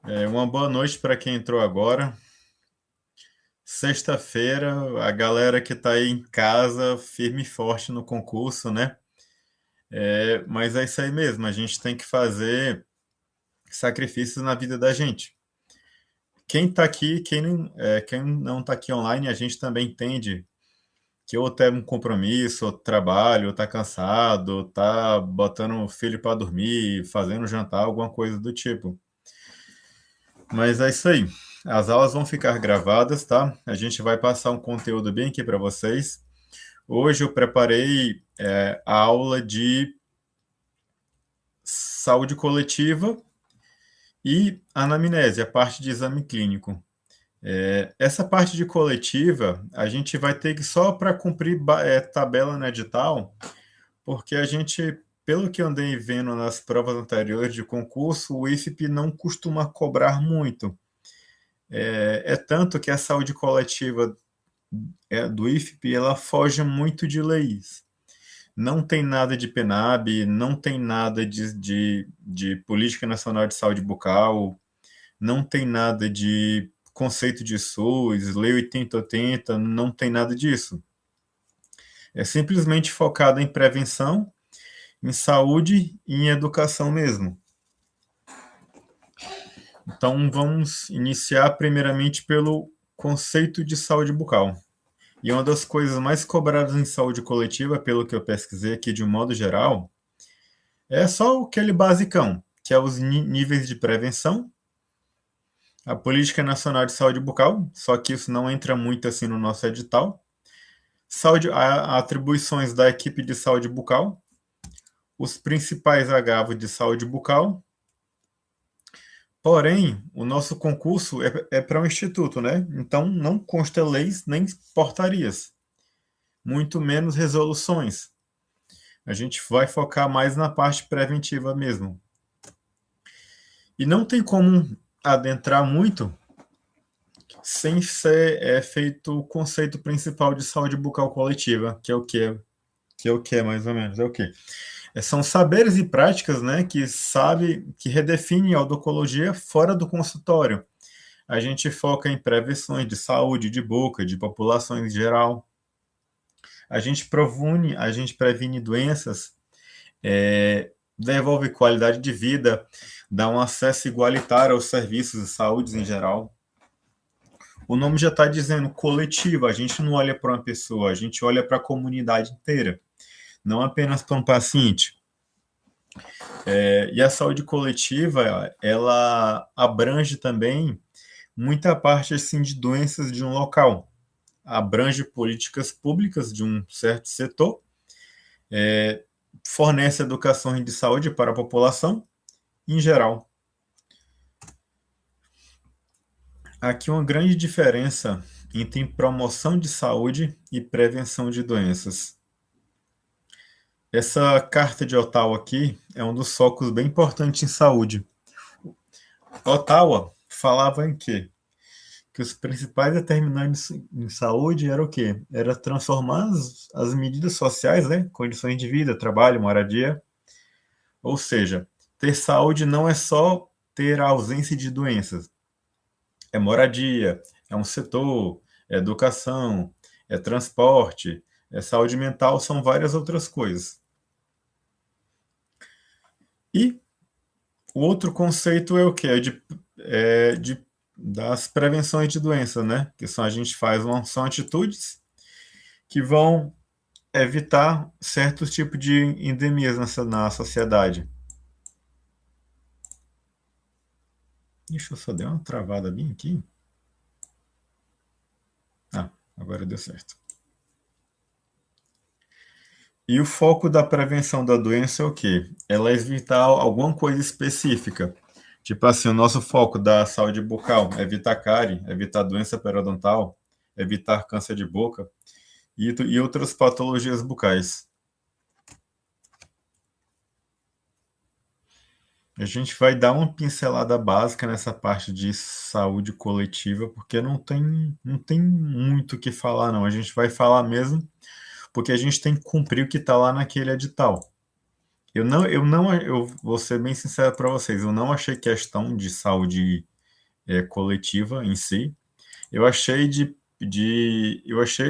Uma boa noite para quem entrou agora. Sexta-feira, a galera que está aí em casa, firme e forte no concurso, né? Mas é isso aí mesmo, a gente tem que fazer sacrifícios na vida da gente. Quem está aqui, quem não está aqui online, a gente também entende que ou tem um compromisso, ou trabalho, ou está cansado, ou está botando o filho para dormir, fazendo jantar, alguma coisa do tipo. Mas é isso aí. As aulas vão ficar gravadas, tá? A gente vai passar um conteúdo bem aqui para vocês. Hoje eu preparei a aula de saúde coletiva e anamnese, a parte de exame clínico. Essa parte de coletiva, a gente vai ter que só para cumprir tabela no edital, porque a gente, pelo que eu andei vendo nas provas anteriores de concurso, o IFP não costuma cobrar muito. É tanto que a saúde coletiva do IFP, ela foge muito de leis. Não tem nada de PNAB, não tem nada de Política Nacional de Saúde Bucal, não tem nada de conceito de SUS, Lei 8080, não tem nada disso. É simplesmente focado em prevenção, em saúde e em educação mesmo. Então vamos iniciar primeiramente pelo conceito de saúde bucal. E uma das coisas mais cobradas em saúde coletiva, pelo que eu pesquisei aqui de um modo geral, é só aquele basicão, que é os níveis de prevenção, a Política Nacional de Saúde Bucal, só que isso não entra muito assim no nosso edital. Atribuições da equipe de saúde bucal, os principais agravos de saúde bucal. Porém, o nosso concurso é para um instituto, né? Então não consta leis nem portarias, muito menos resoluções. A gente vai focar mais na parte preventiva mesmo. E não tem como adentrar muito sem ser feito o conceito principal de saúde bucal coletiva, que é o que? Que é o que, mais ou menos? É o que? São saberes e práticas, né, que redefinem a odontologia fora do consultório. A gente foca em prevenções de saúde de boca, de populações em geral. A gente previne doenças, devolve qualidade de vida, dá um acesso igualitário aos serviços de saúde em geral. O nome já está dizendo coletivo, a gente não olha para uma pessoa, a gente olha para a comunidade inteira, não apenas para um paciente. E a saúde coletiva, ela abrange também muita parte assim, de doenças de um local, abrange políticas públicas de um certo setor, fornece educação de saúde para a população em geral. Aqui uma grande diferença entre promoção de saúde e prevenção de doenças. Essa carta de Ottawa aqui é um dos focos bem importantes em saúde. Ottawa falava em quê? Que os principais determinantes em saúde era o quê? Era transformar as medidas sociais, né? Condições de vida, trabalho, moradia. Ou seja, ter saúde não é só ter a ausência de doenças. É moradia, é um setor, é educação, é transporte, é saúde mental, são várias outras coisas. E o outro conceito é o que? Das prevenções de doenças, né? Que são a gente faz, são atitudes que vão evitar certos tipos de endemias na sociedade. Deixa eu só dar uma travada bem aqui. Ah, agora deu certo. E o foco da prevenção da doença é o quê? Ela é evitar alguma coisa específica. Tipo assim, o nosso foco da saúde bucal é evitar cárie, evitar doença periodontal, evitar câncer de boca e outras patologias bucais. A gente vai dar uma pincelada básica nessa parte de saúde coletiva, porque não tem muito o que falar, não. A gente vai falar mesmo porque a gente tem que cumprir o que está lá naquele edital. Eu vou ser bem sincero para vocês, eu não achei questão de saúde coletiva em si. Eu achei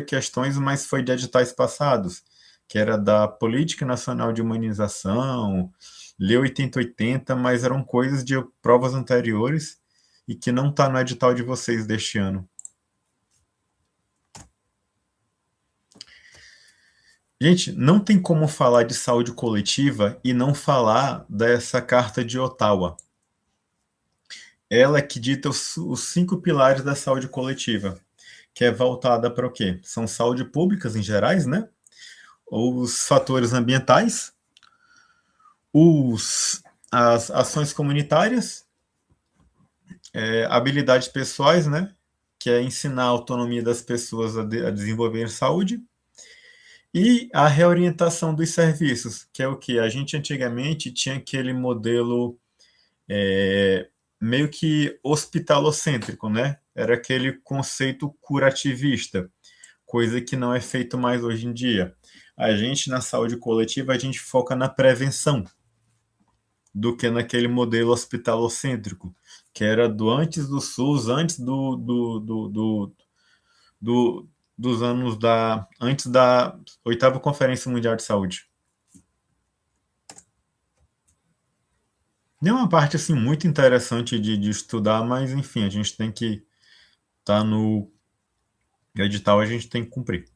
questões, mas foi de editais passados, que era da Política Nacional de Humanização, Lei 8080, mas eram coisas de provas anteriores e que não está no edital de vocês deste ano. Gente, não tem como falar de saúde coletiva e não falar dessa Carta de Ottawa. Ela é que dita os 5 pilares da saúde coletiva, que é voltada para o quê? São saúde públicas em gerais, né? Os fatores ambientais, as ações comunitárias, habilidades pessoais, né? Que é ensinar a autonomia das pessoas a desenvolver saúde, e a reorientação dos serviços, que é o que? A gente antigamente tinha aquele modelo é, meio que hospitalocêntrico, né? Era aquele conceito curativista, coisa que não é feito mais hoje em dia. A gente, na saúde coletiva, a gente foca na prevenção do que naquele modelo hospitalocêntrico, que era do antes do SUS, antes do dos anos antes da oitava Conferência Mundial de Saúde. É uma parte assim muito interessante de estudar, mas enfim, a gente tem que estar no edital, a gente tem que cumprir.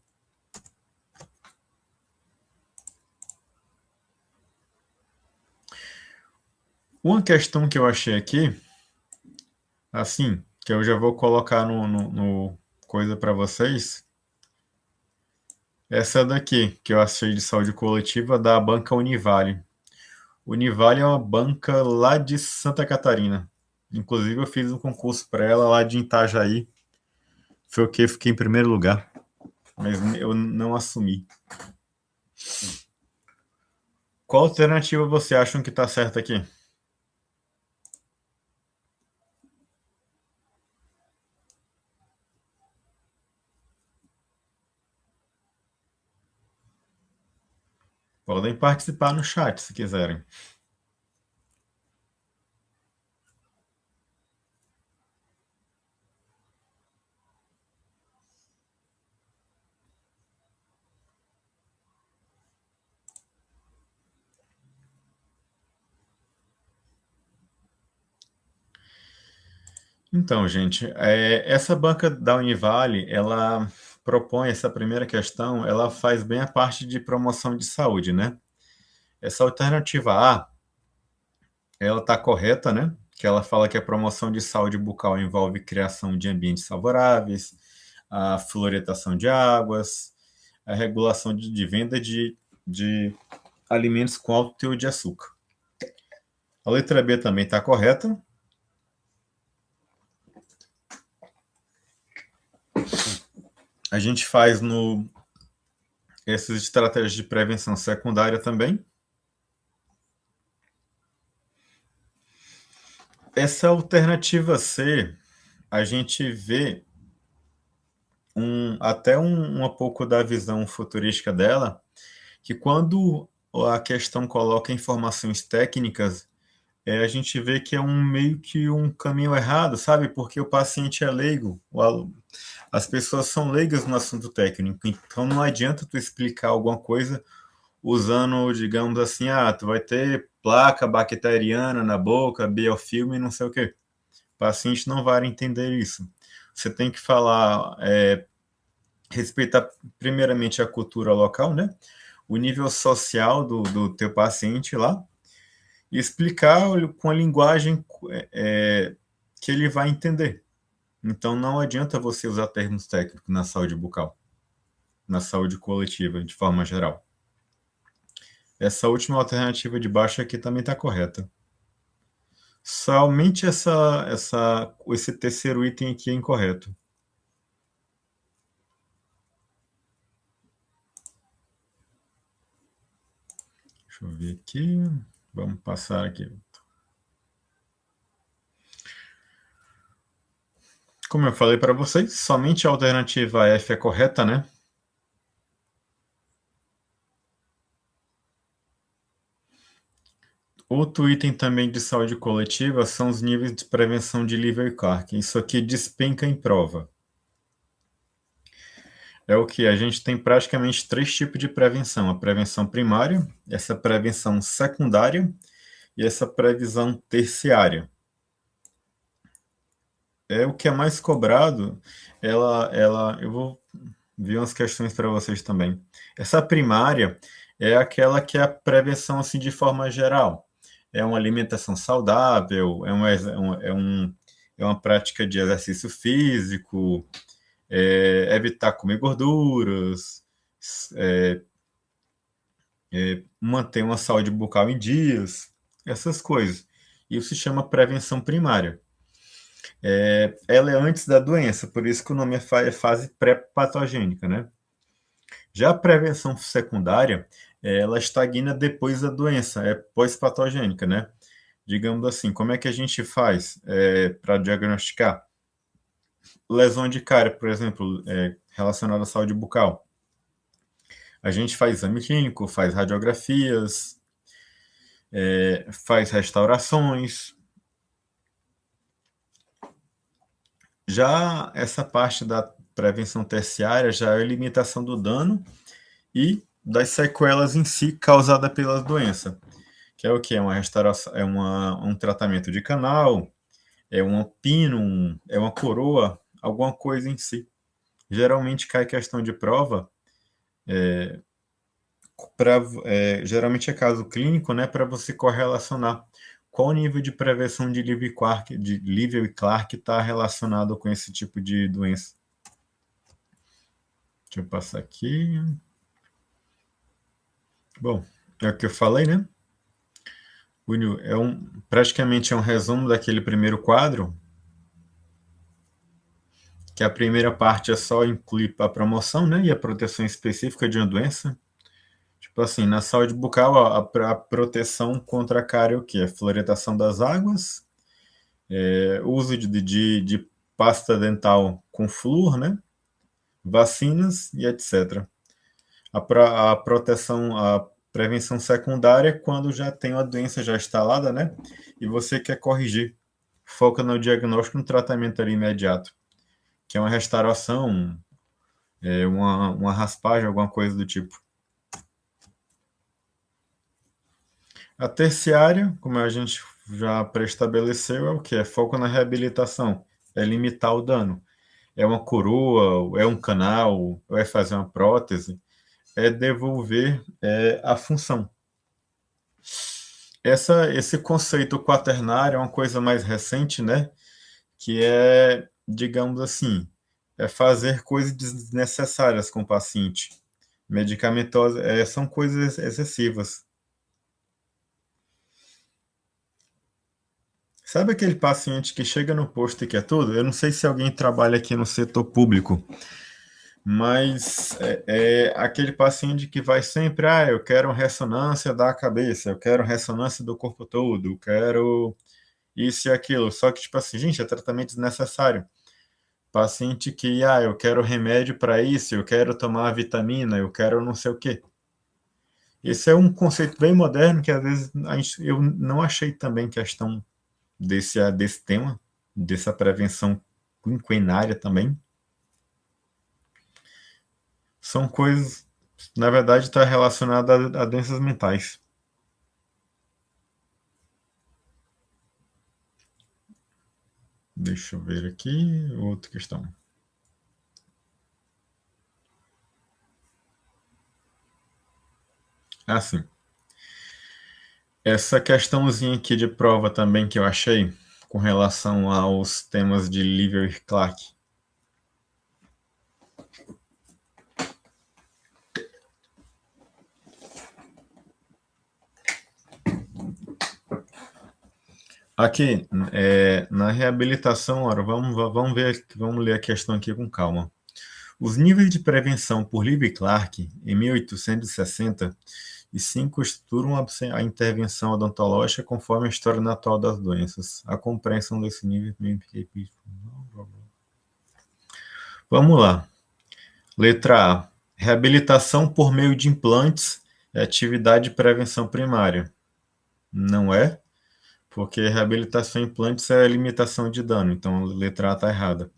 Uma questão que eu achei aqui, assim, que eu já vou colocar no coisa para vocês, essa daqui, que eu achei de saúde coletiva da banca Univale. Univale é uma banca lá de Santa Catarina. Inclusive, eu fiz um concurso para ela lá de Itajaí. Foi o que eu fiquei em primeiro lugar, mas eu não assumi. Qual alternativa você acha que está certa aqui? Podem participar no chat se quiserem. Então, gente, essa banca da Univale, ela propõe essa primeira questão, ela faz bem a parte de promoção de saúde, né? Essa alternativa A, ela está correta, né? Que ela fala que a promoção de saúde bucal envolve criação de ambientes favoráveis, a fluoretação de águas, a regulação de venda de alimentos com alto teor de açúcar. A letra B também está correta. A gente faz no essas estratégias de prevenção secundária também. Essa alternativa C, a gente vê um pouco da visão futurística dela, que quando a questão coloca informações técnicas, a gente vê que é meio que um caminho errado, sabe? Porque o paciente é leigo, as pessoas são leigas no assunto técnico, então não adianta tu explicar alguma coisa usando, digamos assim, tu vai ter placa bacteriana na boca, biofilme, não sei o quê. O paciente não vai entender isso. Você tem que falar, respeitar primeiramente a cultura local, né? O nível social do teu paciente lá e explicar com a linguagem que ele vai entender. Então não adianta você usar termos técnicos na saúde bucal, na saúde coletiva, de forma geral. Essa última alternativa de baixo aqui também está correta. Somente esse terceiro item aqui é incorreto. Deixa eu ver aqui. Vamos passar aqui. Como eu falei para vocês, somente a alternativa F é correta, né? Outro item também de saúde coletiva são os níveis de prevenção de Livell-Clark. Isso aqui despenca em prova. É o que? A gente tem praticamente três tipos de prevenção: a prevenção primária, essa prevenção secundária e essa previsão terciária. É o que é mais cobrado. Eu vou ver umas questões para vocês também. Essa primária é aquela que é a prevenção assim de forma geral. É uma alimentação saudável, é uma prática de exercício físico, evitar comer gorduras, manter uma saúde bucal em dias, essas coisas. Isso se chama prevenção primária. Ela é antes da doença, por isso que o nome é fase pré-patogênica, né? Já a prevenção secundária, ela estagna depois da doença, é pós-patogênica, né? Digamos assim, como é que a gente faz para diagnosticar? Lesão de cárie, por exemplo, relacionada à saúde bucal. A gente faz exame clínico, faz radiografias, faz restaurações. Já essa parte da prevenção terciária já é a limitação do dano e das sequelas em si causada pela doença, que é o que? É uma restauração, um tratamento de canal, é um pino, é uma coroa, alguma coisa em si. Geralmente cai questão de prova, geralmente é caso clínico, né, para você correlacionar qual o nível de prevenção de Livell e Clark está relacionado com esse tipo de doença. Deixa eu passar aqui. Bom, é o que eu falei, né? Praticamente é um resumo daquele primeiro quadro, que a primeira parte é só incluir a promoção, né, e a proteção específica de uma doença. Tipo assim, na saúde bucal, a proteção contra a cárie é o quê? A fluoretação das águas, uso de pasta dental com flúor, né, vacinas e etc. A proteção, a prevenção secundária é quando já tem uma doença já instalada, né, e você quer corrigir. Foca no diagnóstico e no tratamento ali imediato, que é uma restauração, uma raspagem, alguma coisa do tipo. A terciária, como a gente já pré-estabeleceu, é o que? É foco na reabilitação, é limitar o dano. É uma coroa, é um canal, é fazer uma prótese, é devolver a função. Esse conceito quaternário é uma coisa mais recente, né? Que é, digamos assim, é fazer coisas desnecessárias com o paciente. Medicamentosas, são coisas excessivas. Sabe aquele paciente que chega no posto e quer tudo? Eu não sei se alguém trabalha aqui no setor público, mas é aquele paciente que vai sempre, eu quero ressonância da cabeça, eu quero ressonância do corpo todo, eu quero isso e aquilo. Só que, tipo assim, gente, é tratamento desnecessário. Paciente que, eu quero remédio para isso, eu quero tomar vitamina, eu quero não sei o quê. Esse é um conceito bem moderno que às vezes eu não achei também questão desse tema, dessa prevenção quinquenária também. São coisas, na verdade, está relacionada a doenças mentais. Deixa eu ver aqui, outra questão. Sim. Essa questãozinha aqui de prova também que eu achei, com relação aos temas de Livell e Clark. Aqui, na reabilitação, ora, vamos ler a questão aqui com calma. Os níveis de prevenção por Livell e Clark, em 1865, estruturam a intervenção odontológica conforme a história natural das doenças. A compreensão desse nível. Vamos lá. Letra A. Reabilitação por meio de implantes é atividade de prevenção primária. Não é, porque reabilitação em implantes é limitação de dano, então a letra A está errada.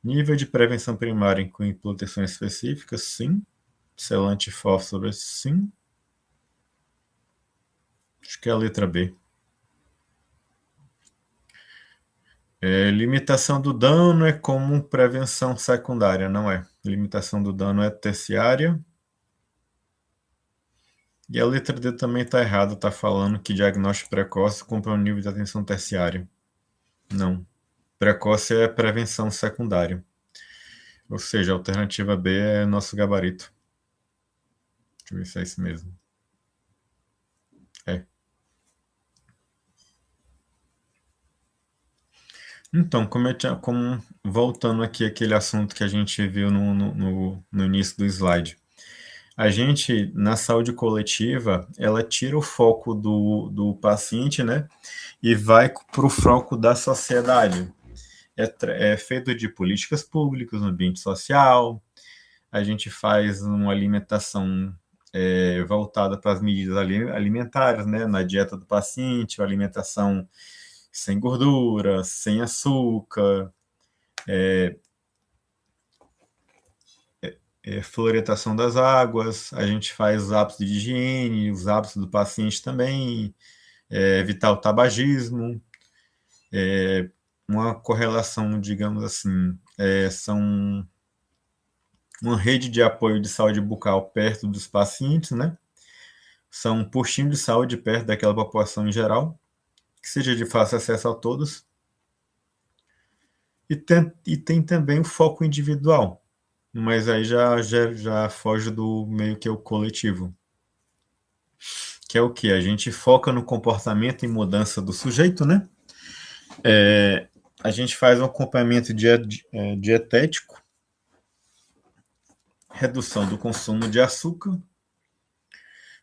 Nível de prevenção primária inclui proteções específicas? Sim. Selante fósforo? Sim. Acho que é a letra B. Limitação do dano é comum, prevenção secundária, não é. Limitação do dano é terciária. E a letra D também está errada, está falando que diagnóstico precoce compra um nível de atenção terciária. Não. Precoce é prevenção secundária. Ou seja, a alternativa B é nosso gabarito. Deixa eu ver se é isso mesmo. É. Então, voltando aqui àquele assunto que a gente viu no início do slide. A gente, na saúde coletiva, ela tira o foco do paciente, né? E vai para o foco da sociedade. É feito de políticas públicas no ambiente social, a gente faz uma alimentação voltada para as medidas alimentares, né? Na dieta do paciente, uma alimentação sem gordura, sem açúcar, fluoretação das águas, a gente faz os hábitos de higiene, os hábitos do paciente também, evitar o tabagismo, uma correlação, digamos assim, são uma rede de apoio de saúde bucal perto dos pacientes, né? São um postinho de saúde perto daquela população em geral, que seja de fácil acesso a todos. E tem também o foco individual, mas aí já foge do meio que o coletivo. Que é o que? A gente foca no comportamento e mudança do sujeito, né? A gente faz um acompanhamento dietético, redução do consumo de açúcar,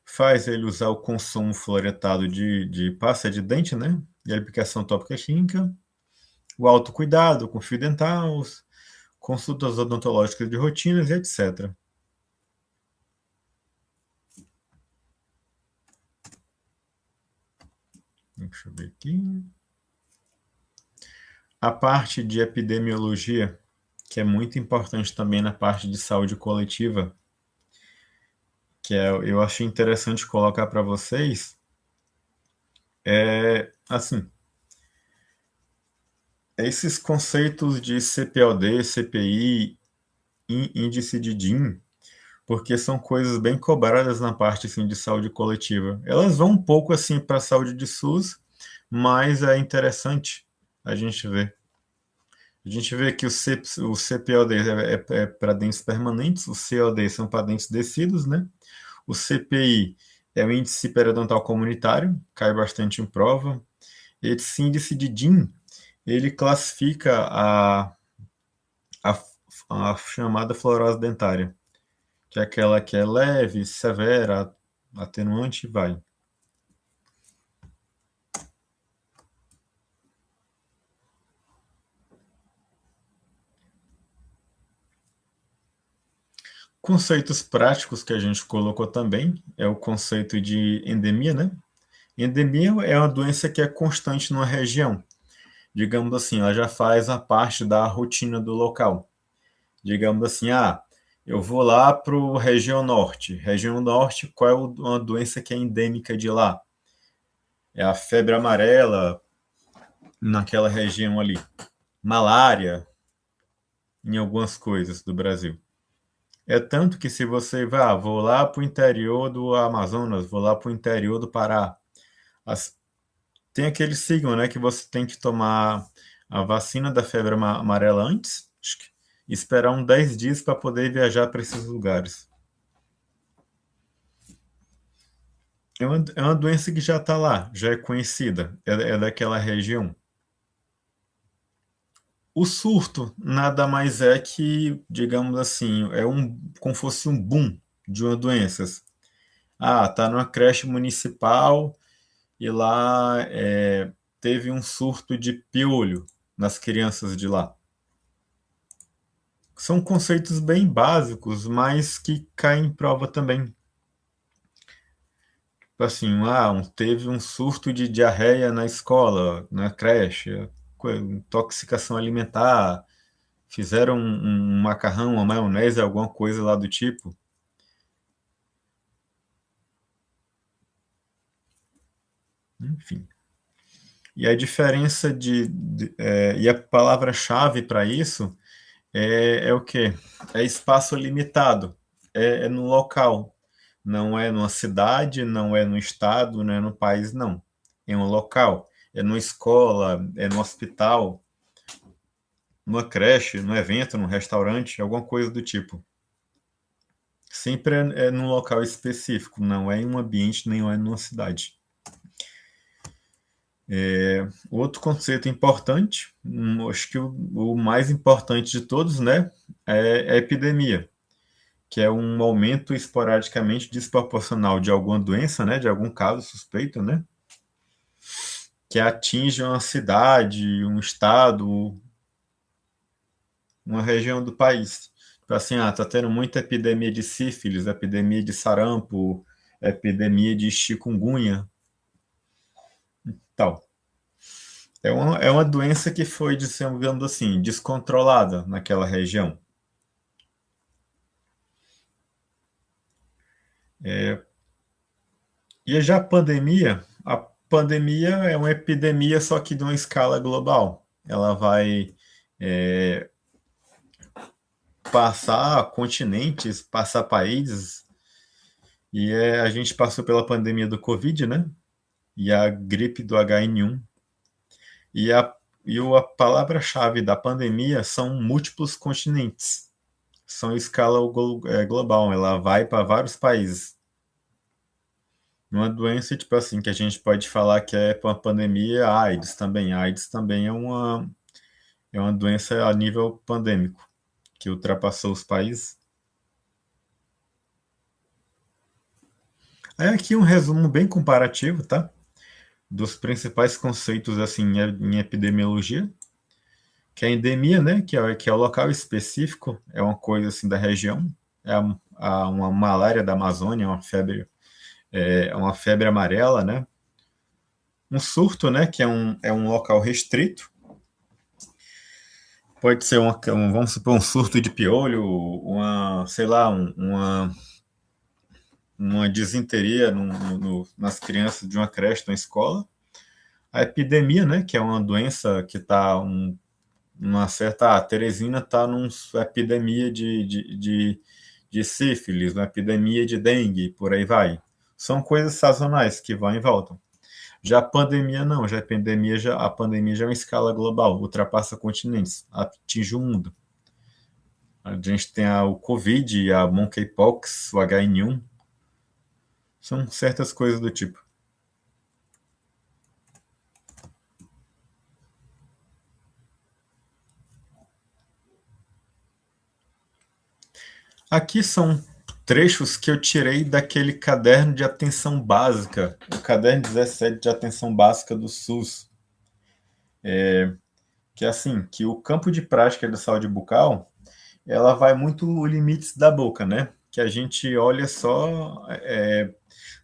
faz ele usar o consumo fluoretado de pasta de dente, né? E a aplicação tópica química, o autocuidado com fio dental, consultas odontológicas de rotinas e etc. Deixa eu ver aqui. A parte de epidemiologia, que é muito importante também na parte de saúde coletiva, eu achei interessante colocar para vocês, assim, esses conceitos de CPOD, CPI, índice de DIN, porque são coisas bem cobradas na parte assim, de saúde coletiva. Elas vão um pouco assim para a saúde de SUS, mas é interessante a gente ver. A gente vê que o CPOD é para dentes permanentes, o COD são para dentes descidos, né? O CPI é o índice periodontal comunitário, cai bastante em prova. Esse índice de DIN, ele classifica a, a chamada fluorose dentária, que é aquela que é leve, severa, atenuante e vai. Conceitos práticos que a gente colocou também é o conceito de endemia, né? Endemia é uma doença que é constante numa região. Digamos assim, ela já faz a parte da rotina do local. Digamos assim, eu vou lá para a região norte. Região norte, qual é uma doença que é endêmica de lá? É a febre amarela naquela região ali. Malária em algumas coisas do Brasil. É tanto que se você vai, vou lá para o interior do Amazonas, vou lá para o interior do Pará, as- tem aquele signo, né, que você tem que tomar a vacina da febre amarela antes, e esperar uns 10 dias para poder viajar para esses lugares. É uma doença que já está lá, já é conhecida, é daquela região. O surto nada mais é que, digamos assim, como fosse um boom de uma doença. Tá numa creche municipal e lá teve um surto de piolho nas crianças de lá. São conceitos bem básicos, mas que caem em prova também. Assim, teve um surto de diarreia na escola, na creche, intoxicação alimentar, fizeram um macarrão, uma maionese, alguma coisa lá do tipo. Enfim. E a diferença e a palavra-chave para isso é o quê? É espaço limitado, é no local. Não é numa cidade, não é no estado, não é no país, não. É um local. É numa escola, é no hospital, numa creche, num evento, num restaurante, alguma coisa do tipo. Sempre é num local específico, não é em um ambiente, nem é numa cidade. Outro conceito importante, acho que o mais importante de todos, né, é a epidemia, que é um aumento esporadicamente desproporcional de alguma doença, né, de algum caso suspeito, né, que atinge uma cidade, um estado, uma região do país. Tipo assim, tá tendo muita epidemia de sífilis, epidemia de sarampo, epidemia de chikungunya, tal. É uma doença que foi, digamos assim, descontrolada naquela região. E já a pandemia é uma epidemia, só que de uma escala global. Ela vai passar continentes, passar países, a gente passou pela pandemia do Covid, né? E a gripe do H1N1. E a palavra-chave da pandemia são múltiplos continentes. São escala global, ela vai para vários países. Uma doença, tipo assim, que a gente pode falar que é uma pandemia, a AIDS também. A AIDS também é uma doença a nível pandêmico, que ultrapassou os países. Aí aqui um resumo bem comparativo, tá? Dos principais conceitos assim em epidemiologia, que é a endemia, né? Que é o local específico, é uma coisa assim da região, é uma malária da Amazônia, uma febre amarela, né? Um surto, né? Que é um local restrito. Pode ser vamos supor, um surto de piolho, sei lá, uma disenteria nas crianças de uma creche, de uma escola. A epidemia, né, que é uma doença que está uma certa. A Teresina está numa epidemia de sífilis, uma epidemia de dengue, por aí vai. São coisas sazonais que vão e voltam. Já a pandemia não, a pandemia já é uma escala global, ultrapassa continentes, atinge o mundo. A gente tem o Covid, a Monkeypox, o H1N1, são certas coisas do tipo. Aqui são trechos que eu tirei daquele caderno de atenção básica, o caderno 17 de atenção básica do SUS, que é assim, que o campo de prática da saúde bucal, ela vai muito limites da boca, né? Que a gente olha só,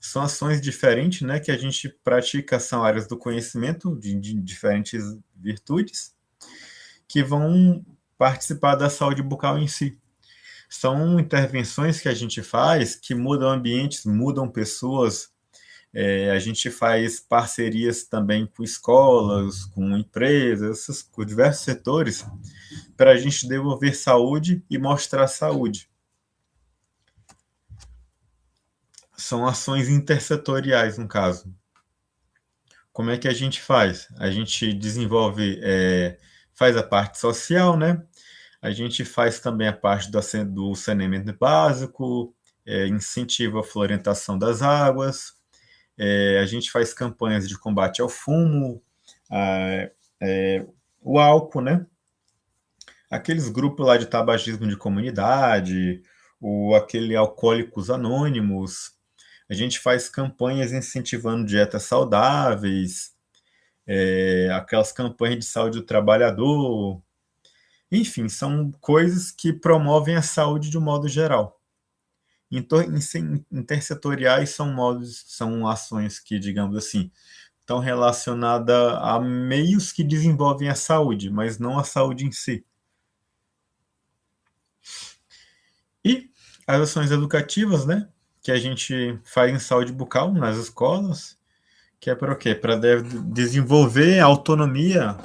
são ações diferentes, né? Que a gente pratica, são áreas do conhecimento de diferentes virtudes, que vão participar da saúde bucal em si. São intervenções que a gente faz que mudam ambientes, mudam pessoas. A gente faz parcerias também com escolas, com empresas, com diversos setores, para a gente devolver saúde e mostrar saúde. São ações intersetoriais, no caso. Como é que a gente faz? A gente desenvolve, faz a parte social, né? A gente faz também a parte do saneamento básico, incentiva a florentação das águas, a gente faz campanhas de combate ao fumo, a, o álcool, né? Aqueles grupos lá de tabagismo de comunidade, aquele Alcoólicos Anônimos. A gente faz campanhas incentivando dietas saudáveis, aquelas campanhas de saúde do trabalhador. Enfim, são coisas que promovem a saúde de um modo geral. Intersetoriais são modos, são ações que, digamos assim, estão relacionadas a meios que desenvolvem a saúde, mas não a saúde em si. E as ações educativas, né, que a gente faz em saúde bucal nas escolas, que é para o quê? Para desenvolver a autonomia,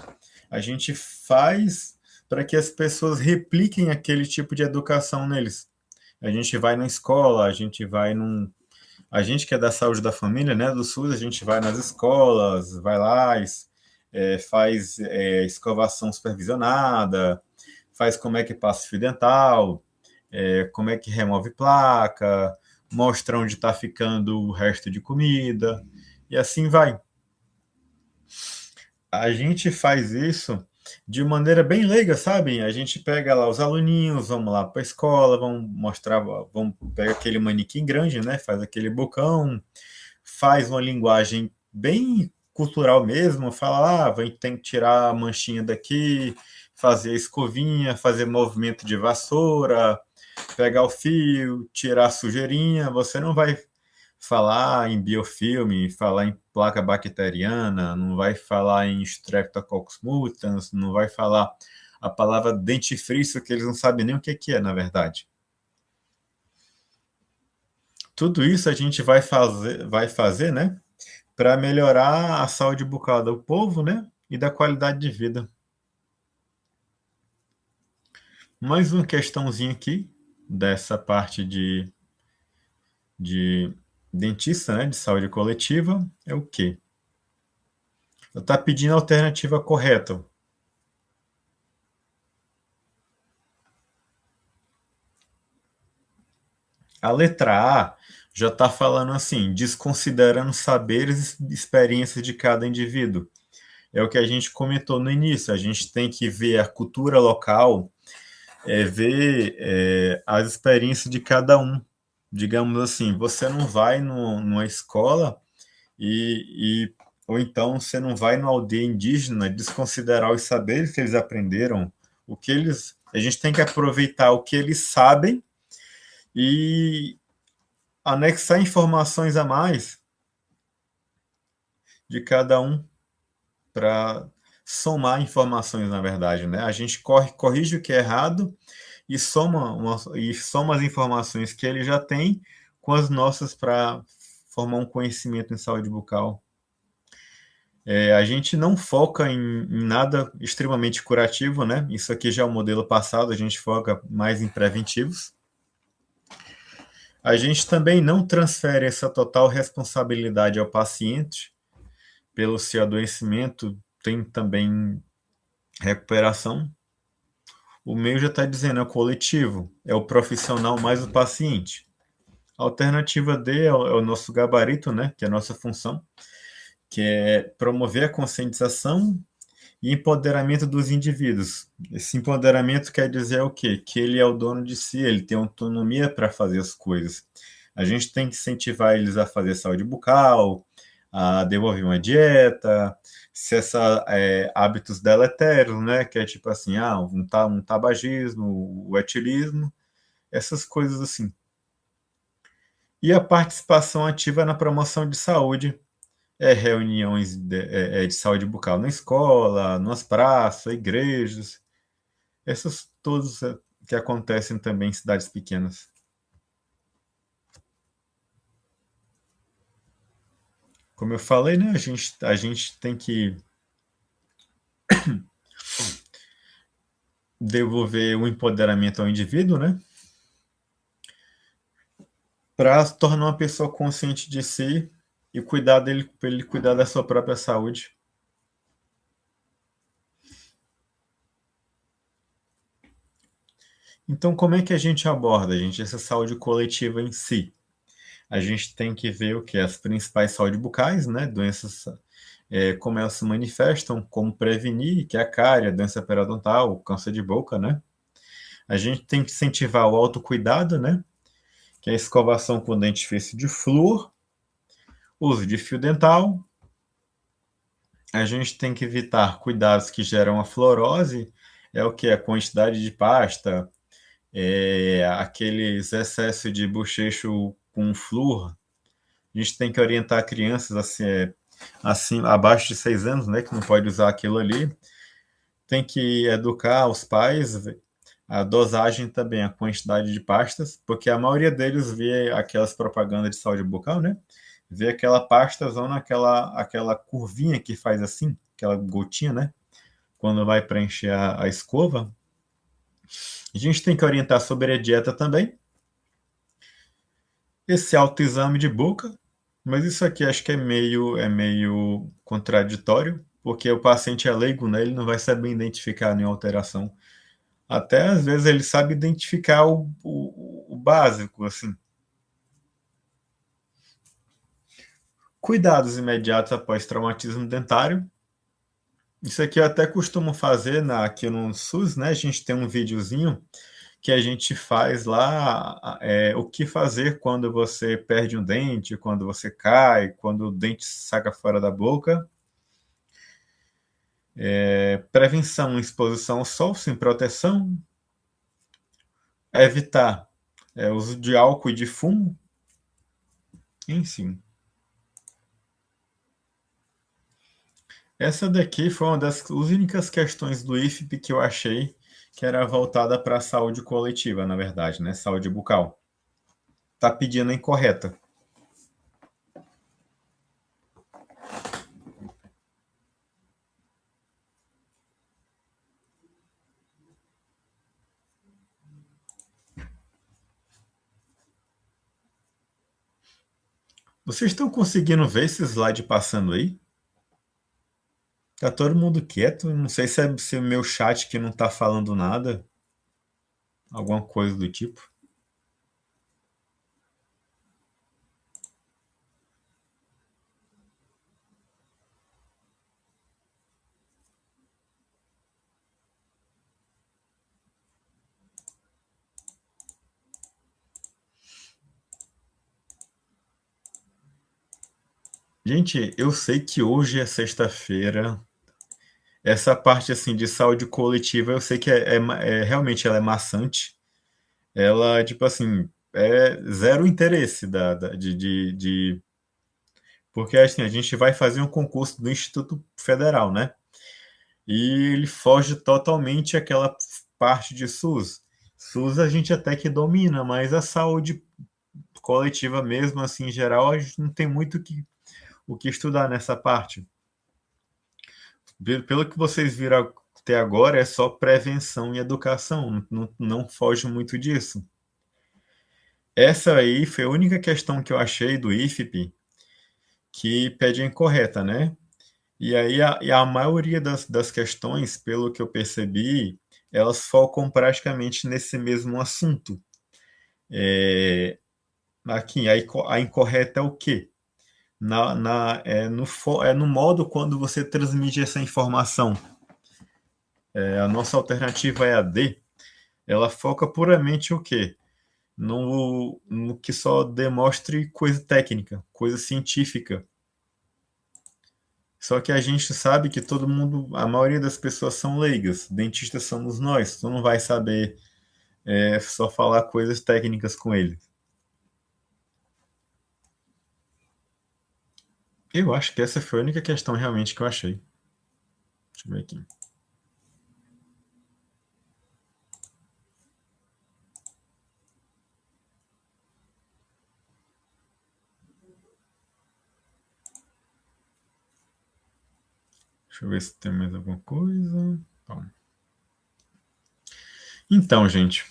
a gente faz para que as pessoas repliquem aquele tipo de educação neles. A gente vai na escola, a gente que é da saúde da família, né, do SUS, a gente vai nas escolas, vai lá, faz escovação supervisionada, faz como é que passa fio dental, como é que remove placa, mostra onde está ficando o resto de comida, e assim vai. A gente faz isso de maneira bem leiga, sabe? A gente pega lá os aluninhos, vamos lá para a escola, vamos mostrar, vamos pegar aquele manequim grande, né? Faz aquele bocão, faz uma linguagem bem cultural mesmo, fala, tem que tirar a manchinha daqui, fazer a escovinha, fazer movimento de vassoura, pegar o fio, tirar a sujeirinha. Você não vai falar em biofilme, falar em placa bacteriana, não vai falar em Streptococcus mutans, não vai falar a palavra dentifrício, que eles não sabem nem o que é, na verdade. Tudo isso a gente vai fazer, né, para melhorar a saúde bucal do povo, né, e da qualidade de vida. Mais uma questãozinha aqui dessa parte de dentista, né, de saúde coletiva, é o quê? Está pedindo a alternativa correta. A letra A já está falando assim, desconsiderando saberes e experiências de cada indivíduo. É o que a gente comentou no início. A gente tem que ver a cultura local, ver as experiências de cada um. Digamos assim, você não vai numa escola e ou então você não vai numa aldeia indígena desconsiderar os saberes que eles aprenderam, o que eles, a gente tem que aproveitar o que eles sabem e anexar informações a mais de cada um para somar informações, na verdade, né? A gente corrige o que é errado e soma as informações que ele já tem com as nossas para formar um conhecimento em saúde bucal. A gente não foca em nada extremamente curativo, né? Isso aqui já é o modelo passado, a gente foca mais em preventivos. A gente também não transfere essa total responsabilidade ao paciente, pelo seu adoecimento, tem também recuperação. O meio já está dizendo, é o coletivo, é o profissional mais o paciente. A alternativa D é o nosso gabarito, né, que é a nossa função, que é promover a conscientização e empoderamento dos indivíduos. Esse empoderamento quer dizer o quê? Que ele é o dono de si, ele tem autonomia para fazer as coisas. A gente tem que incentivar eles a fazer saúde bucal, a desenvolver uma dieta, cessar hábitos deletérios, né? Que é tipo assim, um tabagismo, o etilismo, essas coisas assim. E a participação ativa na promoção de saúde, reuniões de saúde bucal na escola, nas praças, igrejas, essas todas que acontecem também em cidades pequenas. Como eu falei, né, a gente tem que devolver o empoderamento ao indivíduo, né, para se tornar uma pessoa consciente de si e cuidar dele, para ele cuidar da sua própria saúde. Então, como é que a gente aborda, gente, essa saúde coletiva em si? A gente tem que ver o que as principais saúde bucais, né, doenças, como elas se manifestam, como prevenir, que é a cárie, a doença periodontal, o câncer de boca, né? A gente tem que incentivar o autocuidado, né, que é a escovação com dentifrício de flúor, uso de fio dental. A gente tem que evitar cuidados que geram a fluorose, é o que? A quantidade de pasta, aqueles excessos de bochecho com flúor. A gente tem que orientar crianças assim abaixo de 6 anos, né, que não pode usar aquilo ali. Tem que educar os pais, a dosagem também, a quantidade de pastas, porque a maioria deles vê aquelas propagandas de saúde bucal, né? Vê aquela pastazona, aquela curvinha que faz assim, aquela gotinha, né? Quando vai preencher a escova. A gente tem que orientar sobre a dieta também, esse autoexame de boca, mas isso aqui acho que é meio contraditório, porque o paciente é leigo, né? Ele não vai saber identificar nenhuma alteração. Até às vezes ele sabe identificar o básico, assim. Cuidados imediatos após traumatismo dentário. Isso aqui eu até costumo fazer aqui no SUS, né? A gente tem um videozinho que a gente faz lá o que fazer quando você perde um dente, quando você cai, quando o dente saca fora da boca. Prevenção, exposição ao sol sem proteção, evitar uso de álcool e de fumo, enfim. Essa daqui foi uma das únicas questões do IFP que eu achei que era voltada para a saúde coletiva, na verdade, né? Saúde bucal. Tá pedindo a incorreta. Vocês estão conseguindo ver esse slide passando aí? Tá todo mundo quieto. Não sei se é o meu chat que não tá falando nada, alguma coisa do tipo. Gente, eu sei que hoje é sexta-feira. Essa parte assim de saúde coletiva, eu sei que realmente ela é maçante. Ela, tipo assim, é zero interesse porque assim, a gente vai fazer um concurso do Instituto Federal, né? E ele foge totalmente aquela parte de SUS. SUS a gente até que domina, mas a saúde coletiva mesmo, assim, em geral, a gente não tem muito o que estudar nessa parte. Pelo que vocês viram até agora, é só prevenção e educação, não foge muito disso. Essa aí foi a única questão que eu achei do IFP que pede a incorreta, né? E a maioria das questões, pelo que eu percebi, elas focam praticamente nesse mesmo assunto. Aqui, a incorreta é o quê? No modo quando você transmite essa informação. A nossa alternativa é a D. Ela foca puramente o quê? No que só demonstre coisa técnica, coisa científica. Só que a gente sabe que todo mundo, a maioria das pessoas são leigas. Dentistas somos nós. Tu não vai saber só falar coisas técnicas com ele. Eu acho que essa foi a única questão realmente que eu achei. Deixa eu ver aqui. Deixa eu ver se tem mais alguma coisa. Bom. Então, gente,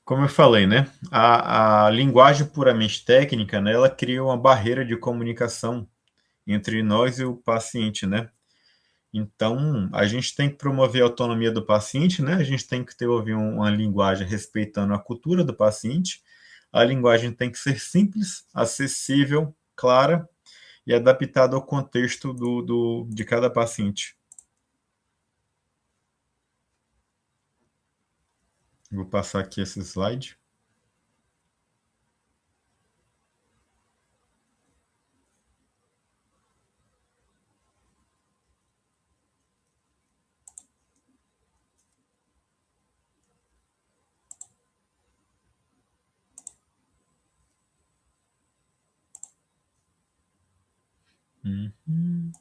como eu falei, né? A linguagem puramente técnica, né, ela cria uma barreira de comunicação entre nós e o paciente, né? Então, a gente tem que promover a autonomia do paciente, né? A gente tem que ter ouvir uma linguagem respeitando a cultura do paciente. A linguagem tem que ser simples, acessível, clara e adaptada ao contexto de cada paciente. Vou passar aqui esse slide. Uhum.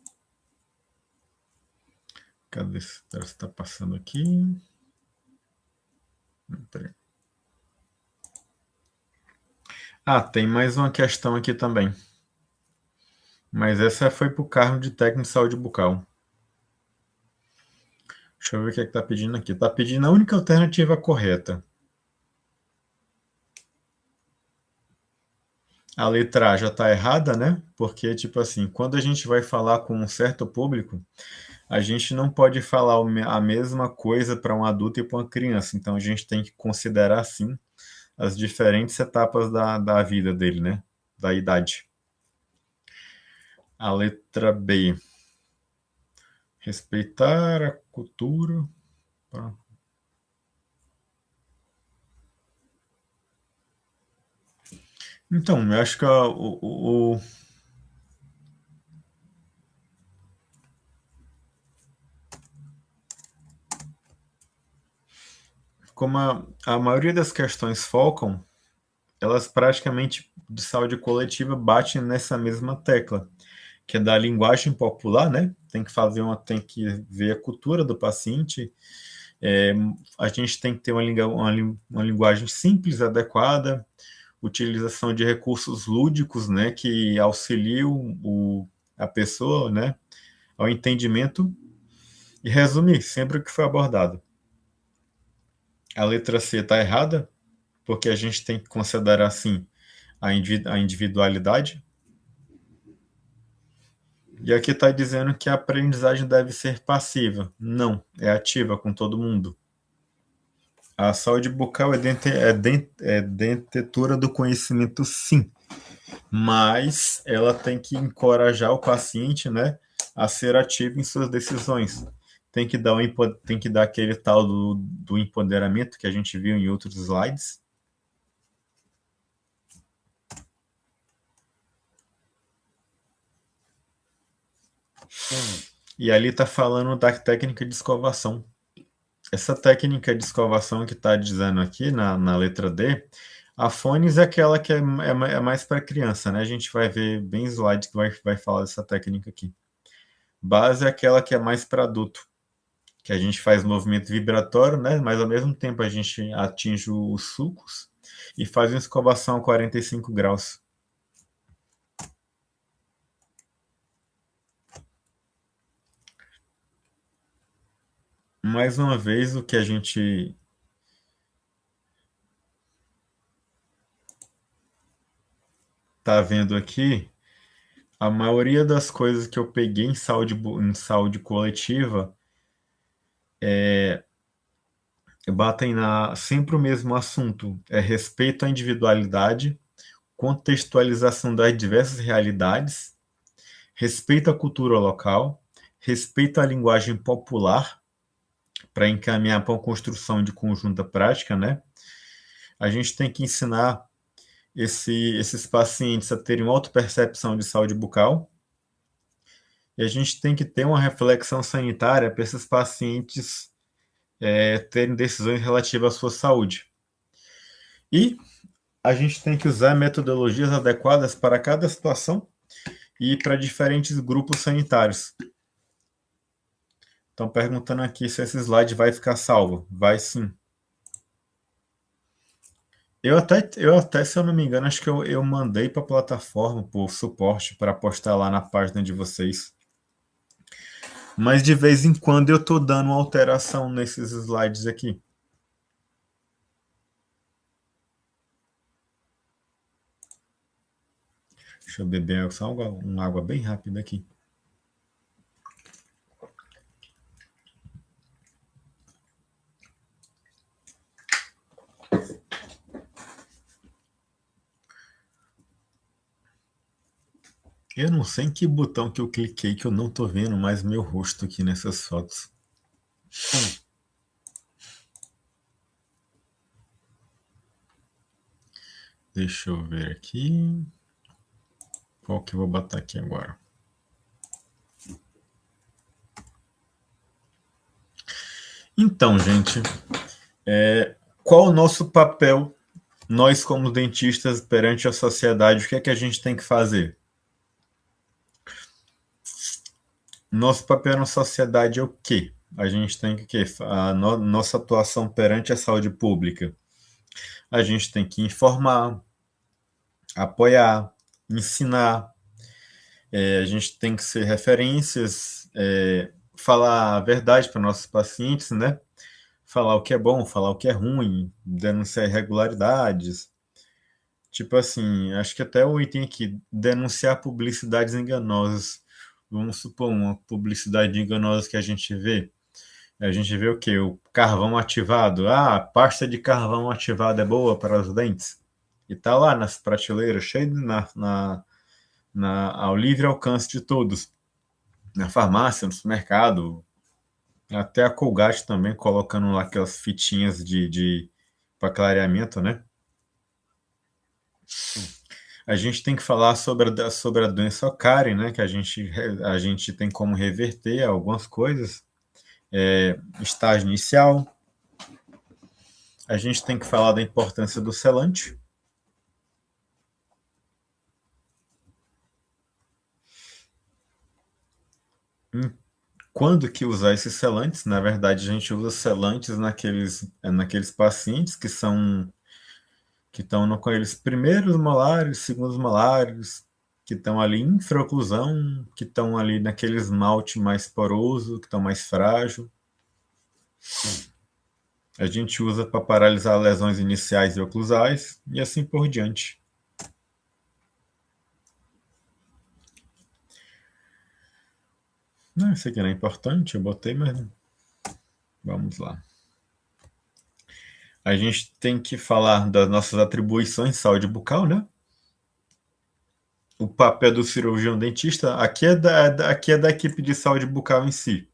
Cadê esse cara? Está passando aqui? Peraí. Ah, tem mais uma questão aqui também. Mas essa foi para o cargo de técnico de saúde bucal. Deixa eu ver o que é que tá pedindo aqui. Tá pedindo a única alternativa correta. A letra A já tá errada, né? Porque, tipo assim, quando a gente vai falar com um certo público, a gente não pode falar a mesma coisa para um adulto e para uma criança. Então a gente tem que considerar, sim, as diferentes etapas da vida dele, né? Da idade. A letra B. Respeitar a cultura. Tá. Então, eu acho que como a maioria das questões focam, elas praticamente de saúde coletiva batem nessa mesma tecla, que é da linguagem popular, né? Tem que ver a cultura do paciente. É, a gente tem que ter uma linguagem simples, adequada, utilização de recursos lúdicos, né, que auxiliam a pessoa, né, ao entendimento e resumir sempre o que foi abordado. A letra C está errada, porque a gente tem que considerar, assim, a individualidade. E aqui está dizendo que a aprendizagem deve ser passiva. Não, é ativa com todo mundo. A saúde bucal é detentora do conhecimento, sim, mas ela tem que encorajar o paciente, né, a ser ativo em suas decisões. Tem que dar aquele tal do empoderamento que a gente viu em outros slides. E ali está falando da técnica de escovação. Essa técnica de escovação que está dizendo aqui na letra D, a fones é aquela que é mais para criança, né? A gente vai ver bem slide que vai falar dessa técnica aqui. Base é aquela que é mais para adulto, que a gente faz movimento vibratório, né? Mas ao mesmo tempo a gente atinge os sulcos e faz uma escovação a 45 graus. Mais uma vez, o que a gente está vendo aqui, a maioria das coisas que eu peguei em saúde coletiva batem sempre o mesmo assunto: é respeito à individualidade, contextualização das diversas realidades, respeito à cultura local, respeito à linguagem popular para encaminhar para uma construção de conjunta prática, né? A gente tem que ensinar esses pacientes a terem uma autopercepção de saúde bucal e a gente tem que ter uma reflexão sanitária para esses pacientes terem decisões relativas à sua saúde. E a gente tem que usar metodologias adequadas para cada situação e para diferentes grupos sanitários. Estão perguntando aqui se esse slide vai ficar salvo. Vai sim. Se eu não me engano, acho que eu mandei para a plataforma por suporte para postar lá na página de vocês. Mas de vez em quando eu tô dando uma alteração nesses slides aqui. Deixa eu beber só uma água bem rápida aqui. Eu não sei em que botão que eu cliquei que eu não tô vendo mais meu rosto aqui nessas fotos. Deixa eu ver aqui. Qual que eu vou botar aqui agora? Então, gente, qual o nosso papel, nós como dentistas, perante a sociedade? O que é que a gente tem que fazer? Nosso papel na sociedade é o quê? A gente tem que, nossa atuação perante a saúde pública. A gente tem que informar, apoiar, ensinar. A gente tem que ser referências, falar a verdade para nossos pacientes, né? Falar o que é bom, falar o que é ruim, denunciar irregularidades. Tipo assim, acho que até o item aqui, denunciar publicidades enganosas. Vamos supor uma publicidade enganosa que a gente vê. A gente vê o quê? O carvão ativado. Ah, a pasta de carvão ativado é boa para os dentes. E tá lá nas prateleiras, cheio ao livre alcance de todos. Na farmácia, no supermercado, até a Colgate também colocando lá aquelas fitinhas de para clareamento, né? A gente tem que falar sobre a doença Ocarina, né? Que a gente tem como reverter algumas coisas. Estágio inicial. A gente tem que falar da importância do selante. Quando que usar esses selantes? Na verdade, a gente usa selantes naqueles pacientes que estão com aqueles primeiros molares, segundos molares, que estão ali em infraoclusão, que estão ali naquele esmalte mais poroso, que estão mais frágil. A gente usa para paralisar lesões iniciais e oclusais e assim por diante. Não, isso aqui não é importante, eu botei, mas vamos lá. A gente tem que falar das nossas atribuições de saúde bucal, né? O papel do cirurgião dentista, aqui é da equipe de saúde bucal em si.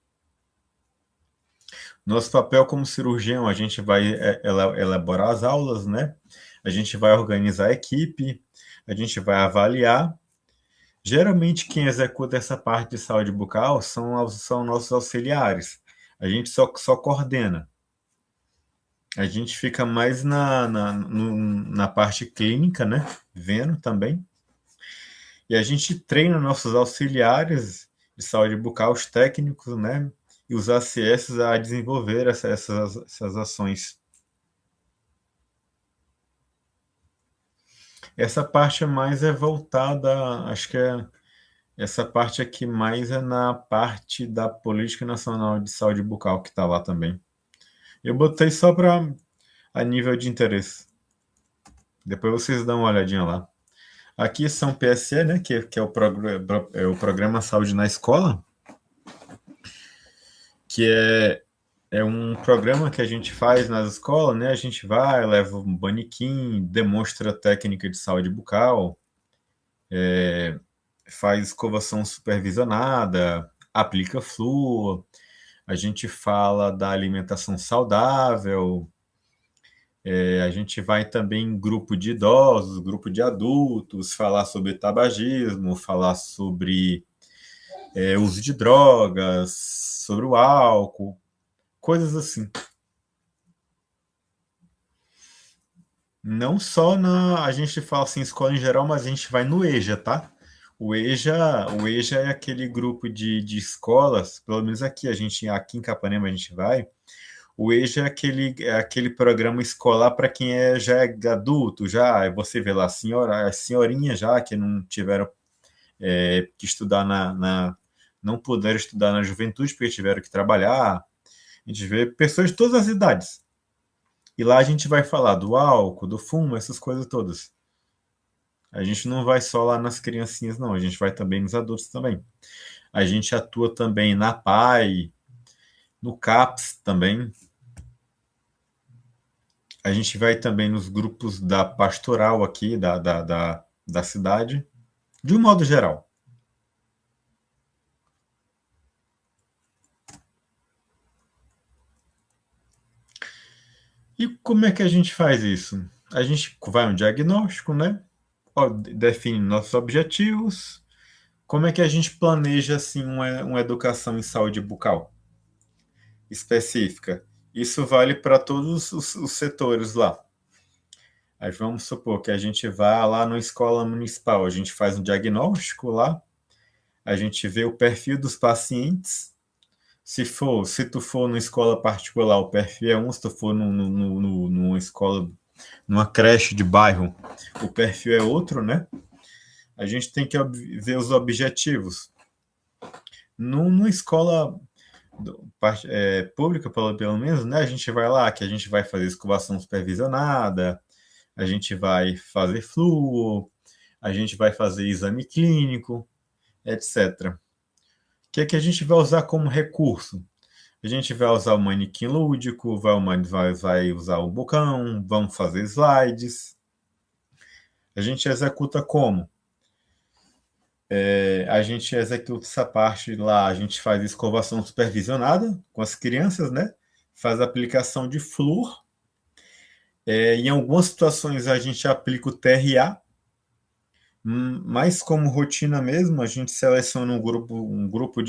Nosso papel como cirurgião, a gente vai elaborar as aulas, né? A gente vai organizar a equipe, a gente vai avaliar. Geralmente, quem executa essa parte de saúde bucal são nossos auxiliares. A gente só coordena. A gente fica mais na parte clínica, né? Vendo também. E a gente treina nossos auxiliares de saúde bucal, os técnicos, né? E os ACS a desenvolver essas ações. Essa parte mais é voltada, acho que essa parte aqui mais é na parte da Política Nacional de Saúde Bucal que está lá também. Eu botei só para a nível de interesse. Depois vocês dão uma olhadinha lá. Aqui são PSE, né, que é o Programa Saúde na Escola, que é um programa que a gente faz nas escolas, né? A gente vai, leva um manequim, demonstra técnica de saúde bucal, faz escovação supervisionada, aplica flúor, a gente fala da alimentação saudável, a gente vai também em grupo de idosos, grupo de adultos, falar sobre tabagismo, falar sobre uso de drogas, sobre o álcool, coisas assim. Não só a gente fala assim, escola em geral, mas a gente vai no EJA, tá? O EJA é aquele grupo de escolas, pelo menos aqui em Capanema a gente vai. O EJA é aquele programa escolar para quem já é adulto, já. Você vê lá, as senhorinhas já que não tiveram que estudar não puderam estudar na juventude porque tiveram que trabalhar. A gente vê pessoas de todas as idades. E lá a gente vai falar do álcool, do fumo, essas coisas todas. A gente não vai só lá nas criancinhas, não. A gente vai também nos adultos também. A gente atua também na PAI, no CAPS também. A gente vai também nos grupos da pastoral aqui, da cidade, de um modo geral. E como é que a gente faz isso? A gente vai um diagnóstico, né? Define nossos objetivos. Como é que a gente planeja assim uma educação em saúde bucal específica? Isso vale para todos os setores lá. Aí vamos supor que a gente vá lá na escola municipal, a gente faz um diagnóstico lá, a gente vê o perfil dos pacientes. Se tu for numa escola particular, o perfil é um. Se tu for numa escola, numa creche de bairro, o perfil é outro, né? A gente tem que ver os objetivos. Numa escola pública, pelo menos, né? A gente vai lá, que a gente vai fazer escovação supervisionada, a gente vai fazer flúor, a gente vai fazer exame clínico, etc. O que é que a gente vai usar como recurso? A gente vai usar o manequim lúdico, vai usar o bocão, vamos fazer slides. A gente executa como? A gente executa essa parte lá, a gente faz escovação supervisionada com as crianças, né? Faz aplicação de flúor. Em algumas situações a gente aplica o TRA, mas como rotina mesmo, a gente seleciona um grupo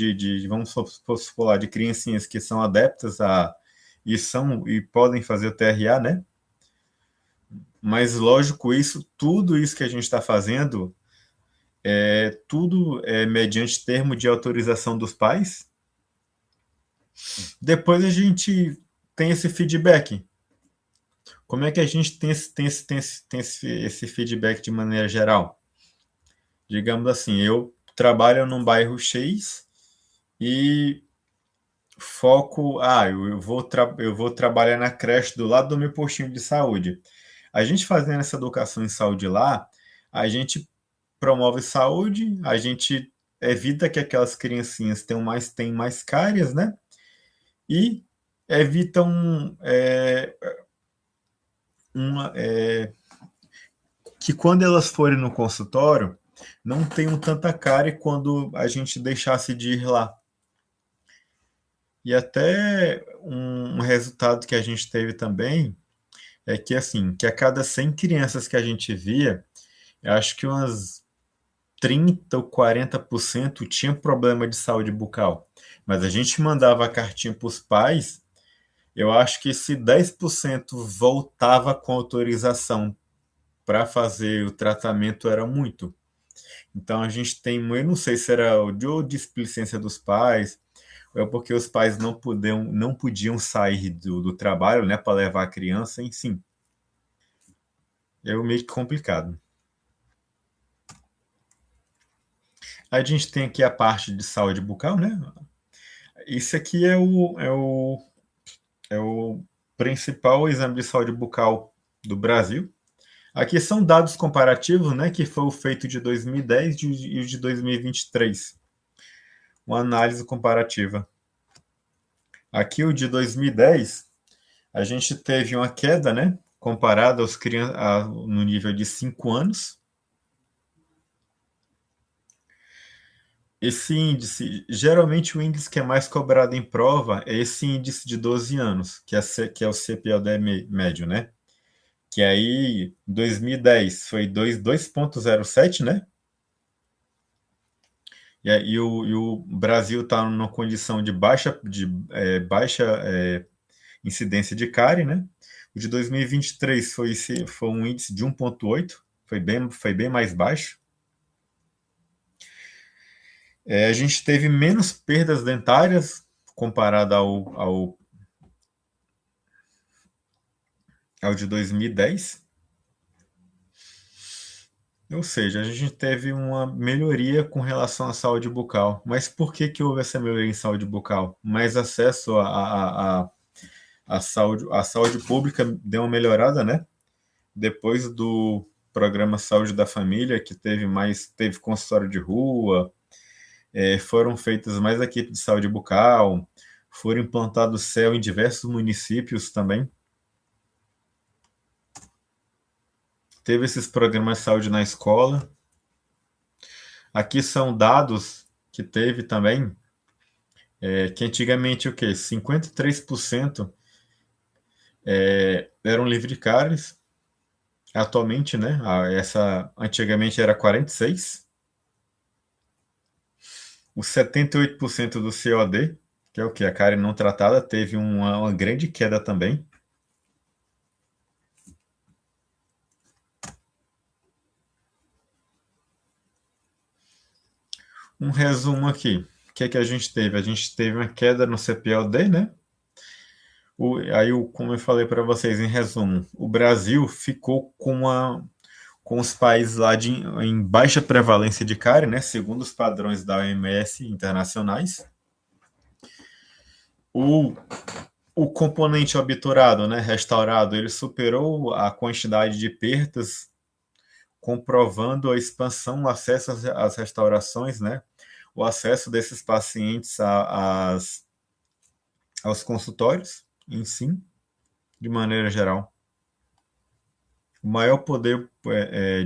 vamos supor lá, de criancinhas que são adeptas e podem fazer o TRA, né? Mas lógico, tudo isso que a gente está fazendo tudo mediante termo de autorização dos pais. Depois a gente tem esse feedback. Como é que a gente tem esse feedback de maneira geral? Digamos assim, eu trabalho num bairro X e eu vou trabalhar na creche do lado do meu postinho de saúde. A gente fazendo essa educação em saúde lá, a gente promove saúde, a gente evita que aquelas criancinhas tenham mais cáries, né? E evitam uma, que quando elas forem no consultório, não tenham tanta cárie quando a gente deixasse de ir lá. E até um resultado que a gente teve também é que, assim, que a cada 100 crianças que a gente via, eu acho que umas 30 ou 40% tinha problema de saúde bucal. Mas a gente mandava a cartinha para os pais, eu acho que se 10% voltava com autorização para fazer o tratamento era muito. Então a gente tem, eu não sei se era ou displicência dos pais, ou é porque os pais não podiam sair do trabalho, né, para levar a criança, enfim. É meio que complicado. A gente tem aqui a parte de saúde bucal, né? Isso aqui é o principal exame de saúde bucal do Brasil. Aqui são dados comparativos, né, que foi o feito de 2010 e o de 2023. Uma análise comparativa. Aqui o de 2010, a gente teve uma queda, né, comparada no nível de 5 anos. Esse índice, geralmente o índice que é mais cobrado em prova é esse índice de 12 anos, que é o CPOD médio, né? Que aí, 2010 foi 2,07, né? E o Brasil está numa condição de baixa incidência de cárie, né? O de 2023 foi um índice de 1,8, foi bem mais baixo. A gente teve menos perdas dentárias comparado ao de 2010. Ou seja, a gente teve uma melhoria com relação à saúde bucal. Mas por que que houve essa melhoria em saúde bucal? Mais acesso à saúde pública deu uma melhorada, né? Depois do programa Saúde da Família, que teve consultório de rua, foram feitas mais equipes de saúde bucal, foram implantados CEL em diversos municípios também. Teve esses programas de saúde na escola. Aqui são dados que teve também, que antigamente o quê? 53% eram livre de cáries. Atualmente, né? Antigamente era 46%. Os 78% do COD, que é o que? A cárie não tratada, teve uma grande queda também. Um resumo aqui. O que é que a gente teve? A gente teve uma queda no CPLD, né? Como eu falei para vocês em resumo, o Brasil ficou com os países lá em baixa prevalência de cárie, né? Segundo os padrões da OMS internacionais. O, o componente obturado, né, restaurado, ele superou a quantidade de perdas, comprovando a expansão, o acesso às restaurações, né? O acesso desses pacientes aos consultórios em si, de maneira geral. O maior poder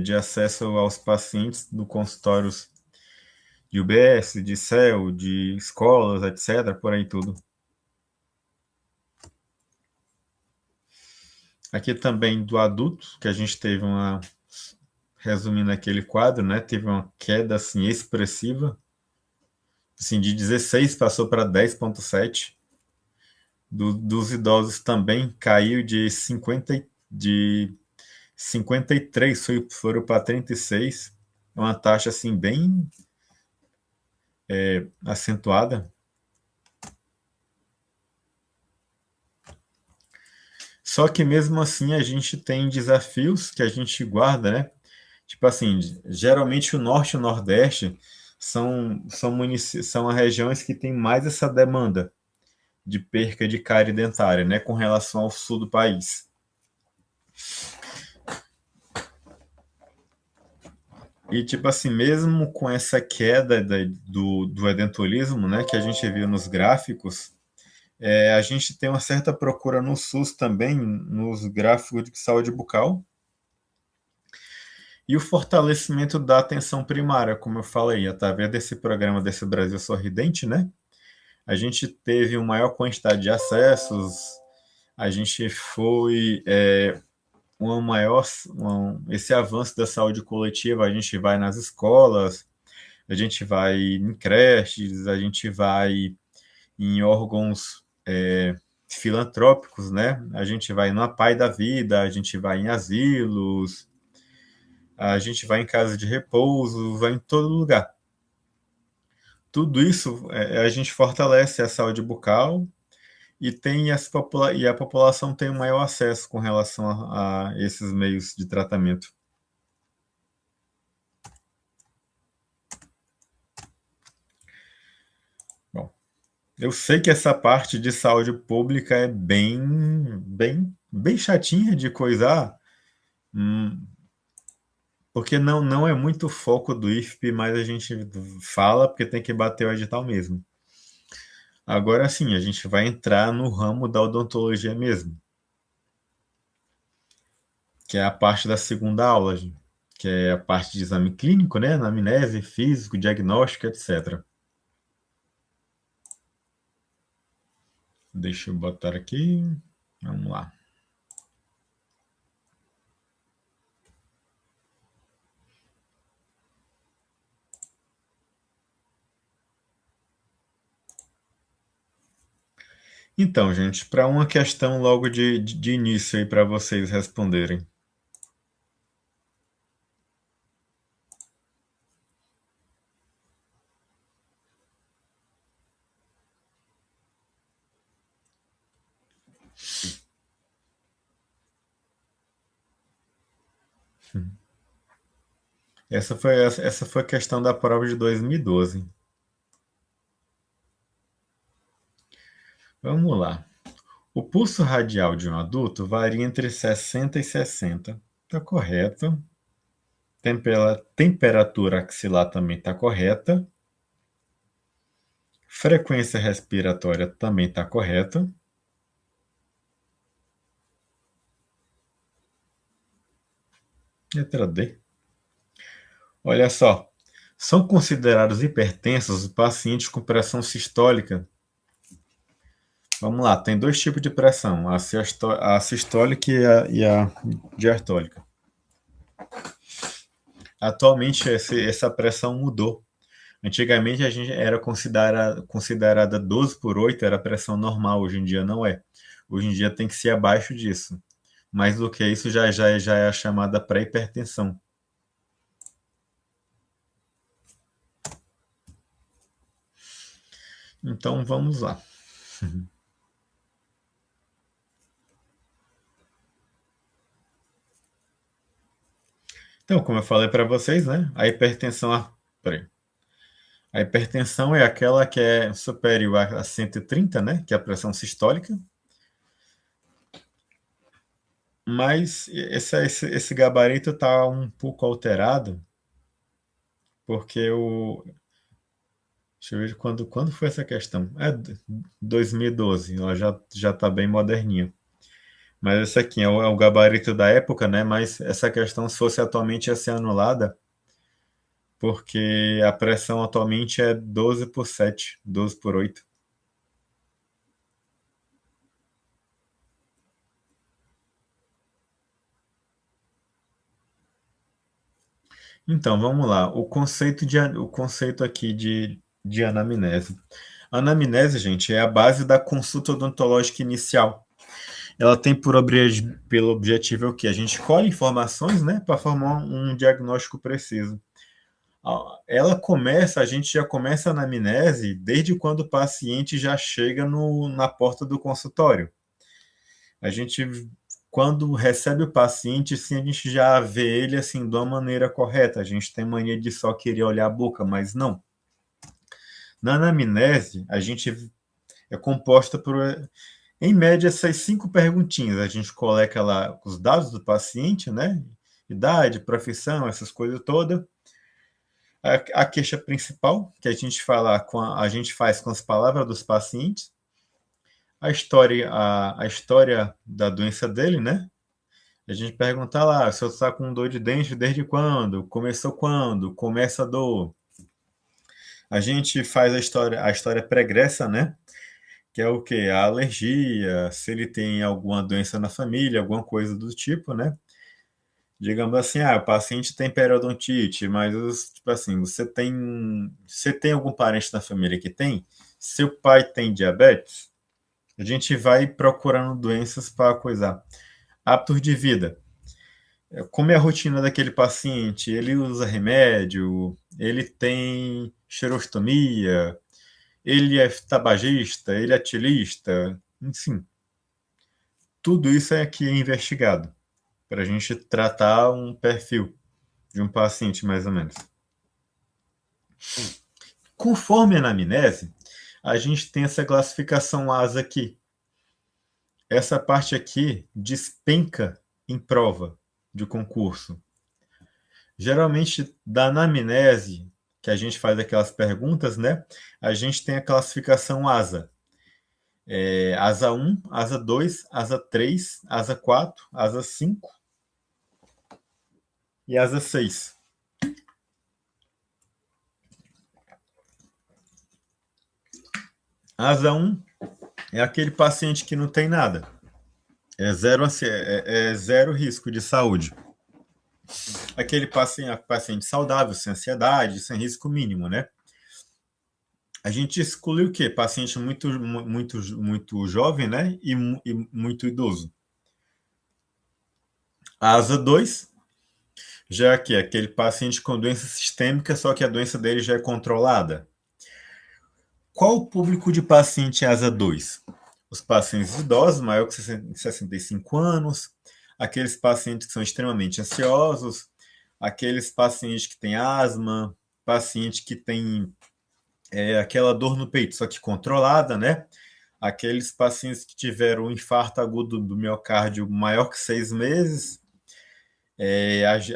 de acesso aos pacientes no consultórios de UBS, de CEL, de escolas, etc., por aí tudo. Aqui também do adulto, que a gente teve resumindo aquele quadro, né, teve uma queda assim expressiva, assim, de 16 passou para 10,7. Dos idosos também caiu de 53 foram para 36, uma taxa assim bem acentuada. Só que mesmo assim a gente tem desafios que a gente guarda, né? Tipo assim, geralmente o norte e o nordeste são as regiões que têm mais essa demanda de perca de cárie dentária, né? Com relação ao sul do país. E tipo assim, mesmo com essa queda do edentulismo, né? Que a gente viu nos gráficos, a gente tem uma certa procura no SUS também, nos gráficos de saúde bucal. E o fortalecimento da atenção primária, como eu falei, através desse programa desse Brasil Sorridente, né? A gente teve uma maior quantidade de acessos, a gente foi uma maior, esse avanço da saúde coletiva, a gente vai nas escolas, a gente vai em creches, a gente vai em órgãos filantrópicos, né? A gente vai no Pai da Vida, a gente vai em asilos, a gente vai em casa de repouso, vai em todo lugar. Tudo isso a gente fortalece a saúde bucal e a população tem um maior acesso com relação a esses meios de tratamento. Bom, eu sei que essa parte de saúde pública é bem chatinha de coisar, hum, porque não é muito foco do IFP, mas a gente fala porque tem que bater o edital mesmo. Agora sim, a gente vai entrar no ramo da odontologia mesmo, que é a parte da segunda aula, gente, que é a parte de exame clínico, né? Anamnese, físico, diagnóstico, etc. Deixa eu botar aqui. Vamos lá. Então, gente, para uma questão logo de início aí para vocês responderem. Essa foi a questão da prova de 2012. Vamos lá. O pulso radial de um adulto varia entre 60 e 60. Está correto. Temperatura axilar também está correta. Frequência respiratória também está correta. Letra D. Olha só. São considerados hipertensos os pacientes com pressão sistólica. Vamos lá, tem dois tipos de pressão, a sistólica e a diastólica. Atualmente essa pressão mudou. Antigamente a gente era considerada 12 por 8 era a pressão normal, hoje em dia não é. Hoje em dia tem que ser abaixo disso. Mais do que isso já é a chamada pré-hipertensão. Então vamos lá. Então, como eu falei para vocês, né? Peraí. A hipertensão é aquela que é superior a 130, né? Que é a pressão sistólica. Mas esse gabarito está um pouco alterado, porque o. Deixa eu ver quando foi essa questão. 2012, ela já está bem moderninha. Mas esse aqui é o gabarito da época, né? Mas essa questão, se fosse atualmente, ia ser anulada, porque a pressão atualmente é 12 por 7, 12 por 8. Então, vamos lá. O conceito aqui de anamnese. Anamnese, gente, é a base da consulta odontológica inicial. Ela tem pelo objetivo o quê? A gente colhe informações, né, para formar um diagnóstico preciso. A gente já começa a anamnese desde quando o paciente já chega na porta do consultório. A gente, quando recebe o paciente, sim, a gente já vê ele assim de uma maneira correta. A gente tem mania de só querer olhar a boca, mas não. Na anamnese, a gente é composta por, em média, essas 5 perguntinhas. A gente coloca lá os dados do paciente, né? Idade, profissão, essas coisas todas. A queixa principal, que a gente faz com as palavras dos pacientes. A história da doença dele, né? A gente pergunta lá, se eu está com dor de dente desde quando, começa a dor. A gente faz a história pregressa, né? Que é o quê? A alergia, se ele tem alguma doença na família, alguma coisa do tipo, né? Digamos assim, o paciente tem periodontite, mas, tipo assim, você tem algum parente na família que tem? Seu pai tem diabetes? A gente vai procurando doenças para coisar. Hábitos de vida. Como é a rotina daquele paciente? Ele usa remédio? Ele tem xerostomia? Ele é tabagista? Ele é etilista? Enfim, tudo isso é que é investigado para a gente tratar um perfil de um paciente, mais ou menos. Conforme a anamnese, a gente tem essa classificação ASA aqui. Essa parte aqui despenca em prova de concurso. Geralmente, da anamnese, que a gente faz aquelas perguntas, né? A gente tem a classificação ASA. ASA 1, ASA 2, ASA 3, ASA 4, ASA 5 e ASA 6. ASA 1 é aquele paciente que não tem nada. É zero risco de saúde. Aquele paciente saudável, sem ansiedade, sem risco mínimo, né? A gente exclui o quê? Paciente muito, muito, muito jovem, né? E muito idoso. A asa 2, já que é aquele paciente com doença sistêmica, só que a doença dele já é controlada. Qual o público de paciente asa 2? Os pacientes idosos, maior que 65 anos, aqueles pacientes que são extremamente ansiosos, aqueles pacientes que têm asma, paciente que tem aquela dor no peito, só que controlada, né? Aqueles pacientes que tiveram um infarto agudo do miocárdio maior que 6 meses,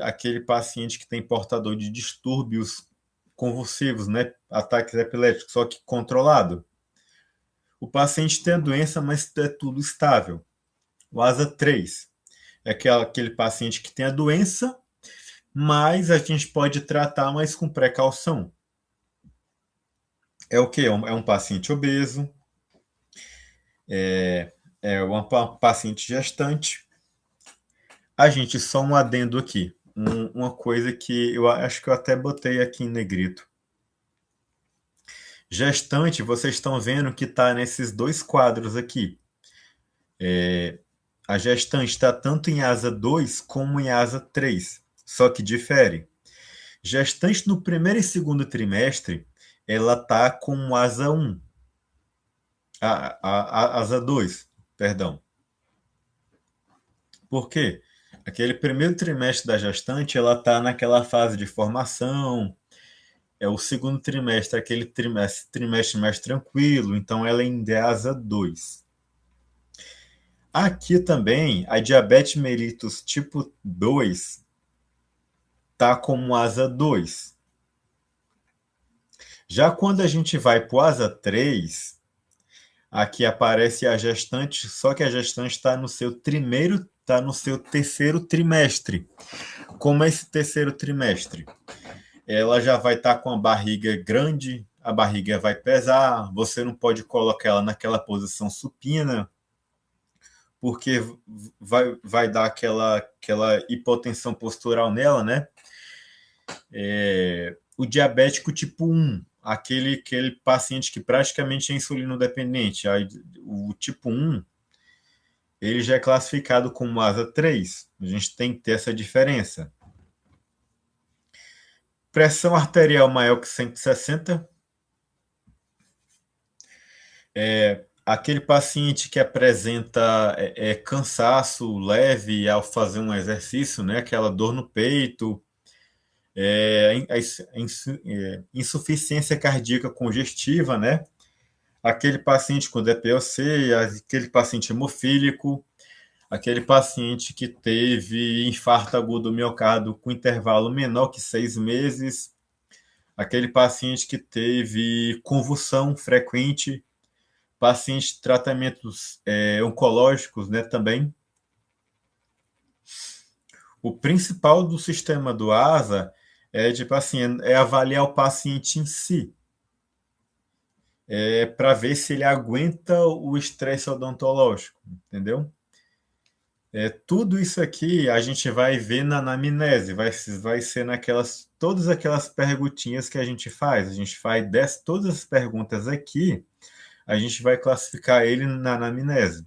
aquele paciente que tem portador de distúrbios convulsivos, né? Ataques epiléticos, só que controlado. O paciente tem a doença, mas é tudo estável. O ASA 3 é aquele paciente que tem a doença, mas a gente pode tratar, mas com precaução. É o que? É um paciente obeso, uma paciente gestante. A gente, só um adendo aqui. Uma coisa que eu acho que eu até botei aqui em negrito. Gestante, vocês estão vendo que está nesses 2 quadros aqui. A gestante está tanto em asa 2 como em asa 3, só que difere. Gestante no primeiro e segundo trimestre, ela está com asa 1. A asa 2, perdão. Por quê? Aquele primeiro trimestre da gestante, ela está naquela fase de formação. É o segundo trimestre, aquele trimestre mais tranquilo, então ela ainda é asa 2. Aqui também, a diabetes mellitus tipo 2 tá como asa 2. Já quando a gente vai para o asa 3, aqui aparece a gestante, só que a gestante está no seu terceiro trimestre. Como é esse terceiro trimestre? Ela já vai estar com a barriga grande, a barriga vai pesar, você não pode colocar ela naquela posição supina, porque vai dar aquela hipotensão postural nela, né? O diabético tipo 1, aquele paciente que praticamente é insulino-dependente, o tipo 1, ele já é classificado como asa 3. A gente tem que ter essa diferença. Pressão arterial maior que 160. Aquele paciente que apresenta cansaço leve ao fazer um exercício, né? Aquela dor no peito, insuficiência cardíaca congestiva, né? Aquele paciente com DPOC, aquele paciente hemofílico, aquele paciente que teve infarto agudo do miocárdio com intervalo menor que 6 meses, aquele paciente que teve convulsão frequente, paciente de tratamentos oncológicos, né, também. O principal do sistema do ASA tipo assim, é avaliar o paciente em si, para ver se ele aguenta o estresse odontológico, entendeu? Tudo isso aqui a gente vai ver na anamnese, vai ser naquelas todas aquelas perguntinhas que a gente faz. A gente faz todas as perguntas aqui, a gente vai classificar ele na anamnese.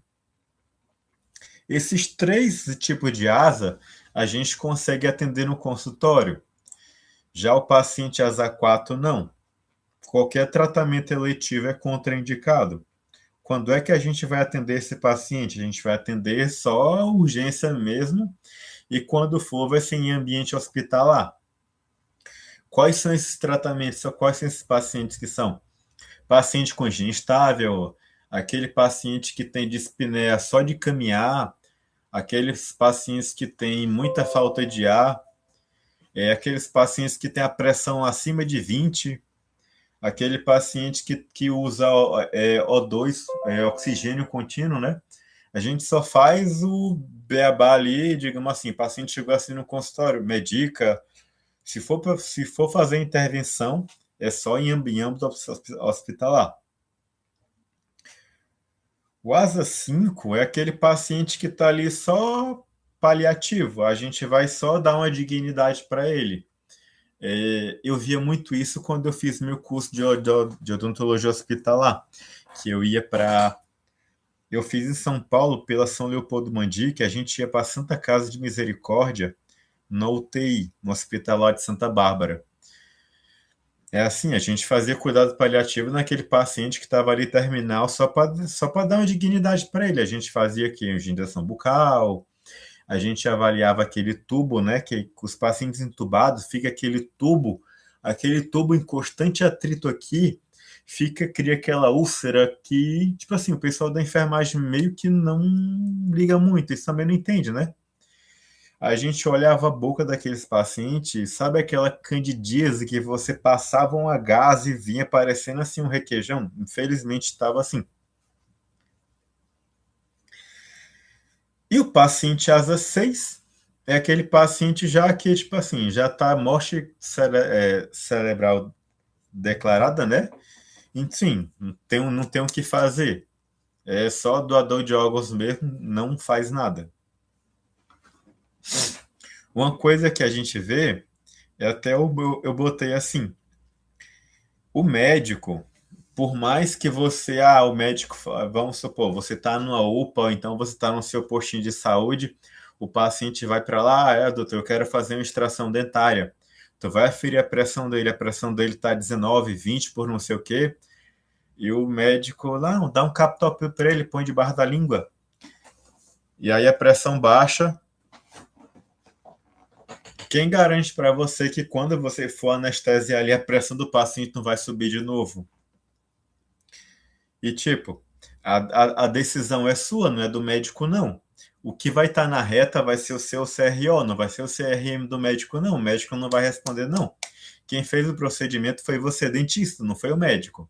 Esses três tipos de asa a gente consegue atender no consultório. Já o paciente asa 4 não. Qualquer tratamento eletivo é contraindicado. Quando é que a gente vai atender esse paciente? A gente vai atender só a urgência mesmo e quando for vai ser em ambiente hospitalar. Quais são esses tratamentos? Quais são esses pacientes que são? Paciente com higiene instável, aquele paciente que tem dispneia só de caminhar, aqueles pacientes que têm muita falta de ar, aqueles pacientes que têm a pressão acima de 20, aquele paciente que usa O2, oxigênio contínuo, né? A gente só faz o beabá ali, digamos assim, o paciente chegou assim no consultório, medica. Se for fazer intervenção, é só em âmbito hospitalar. O ASA 5 é aquele paciente que está ali só paliativo, a gente vai só dar uma dignidade para ele. Eu via muito isso quando eu fiz meu curso de odontologia hospitalar, que eu ia para. Eu fiz em São Paulo pela São Leopoldo Mandi, que a gente ia para a Santa Casa de Misericórdia, na UTI, no Hospital lá de Santa Bárbara. É assim, a gente fazia cuidado paliativo naquele paciente que estava ali terminal só para dar uma dignidade para ele. A gente fazia aqui higienização bucal, a gente avaliava aquele tubo, né? Que os pacientes entubados fica aquele tubo em constante atrito aqui, cria aquela úlcera que, tipo assim, o pessoal da enfermagem meio que não liga muito, isso também não entende, né? A gente olhava a boca daqueles pacientes, sabe aquela candidíase que você passava um gás e vinha parecendo assim um requeijão? Infelizmente estava assim. E o paciente asa 6 é aquele paciente já que, tipo assim, já está morte cerebral declarada, né? Enfim, não tem o que fazer. É só doador de órgãos mesmo, não faz nada. Uma coisa que a gente vê, até eu botei assim, o médico, por mais que o médico, vamos supor, você está numa UPA, então você está no seu postinho de saúde, o paciente vai para lá, doutor, eu quero fazer uma extração dentária. Tu vai aferir a pressão dele está 19, 20 por não sei o quê, E o médico lá, dá um captopril para ele, põe debaixo da língua. E aí a pressão baixa. Quem garante para você que quando você for anestesiar ali, a pressão do paciente não vai subir de novo? E tipo, a decisão é sua, não é do médico, não. O que vai estar na reta vai ser o seu CRO, não vai ser o CRM do médico, não. O médico não vai responder, não. Quem fez o procedimento foi você, dentista, não foi o médico.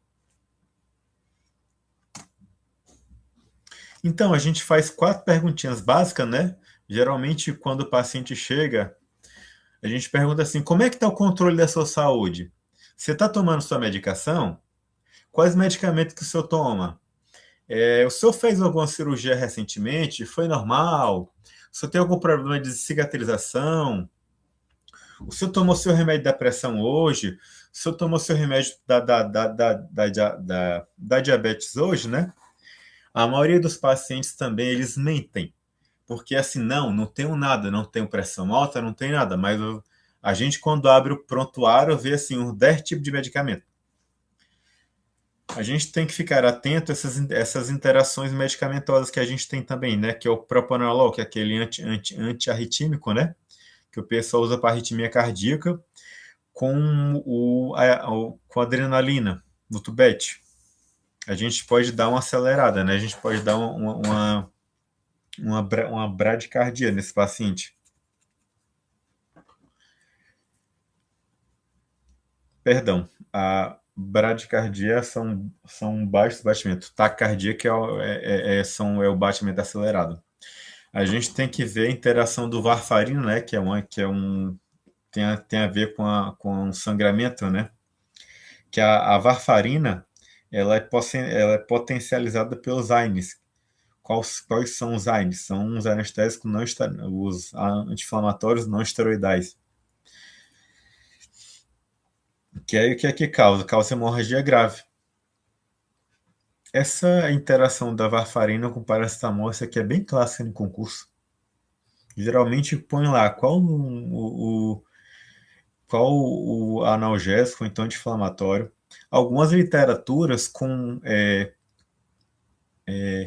Então, a gente faz 4 perguntinhas básicas, né? Geralmente, quando o paciente chega, a gente pergunta assim: como é que está o controle da sua saúde? Você está tomando sua medicação? Quais medicamentos que o senhor toma? O senhor fez alguma cirurgia recentemente? Foi normal? O senhor tem algum problema de cicatrização? O senhor tomou seu remédio da pressão hoje? O senhor tomou seu remédio da diabetes hoje, né? A maioria dos pacientes também, eles mentem. Porque assim, não tenho nada, não tenho pressão alta, não tenho nada. Mas a gente, quando abre o prontuário, vê assim, uns 10 tipos de medicamento. A gente tem que ficar atento a essas interações medicamentosas que a gente tem também, né? Que é o propranolol, que é aquele antiarritmínico, né? Que o pessoal usa para arritmia cardíaca, com adrenalina, no tubete. A gente pode dar uma acelerada, né? A gente pode dar uma bradicardia nesse paciente. Perdão, a bradicardia são baixos batimentos. Taquicardia que é o batimento acelerado. A gente tem que ver a interação do varfarino, né? Tem a ver com o sangramento, né? Que a varfarina ela é potencializada pelos AINES. Quais são os AINES? São os anestésicos não os anti-inflamatórios não esteroidais. Que é o que causa? Causa hemorragia grave. Essa interação da varfarina com paracetamol, isso aqui é bem clássica em concurso. Geralmente põe lá qual o analgésico, então anti-inflamatório. Algumas literaturas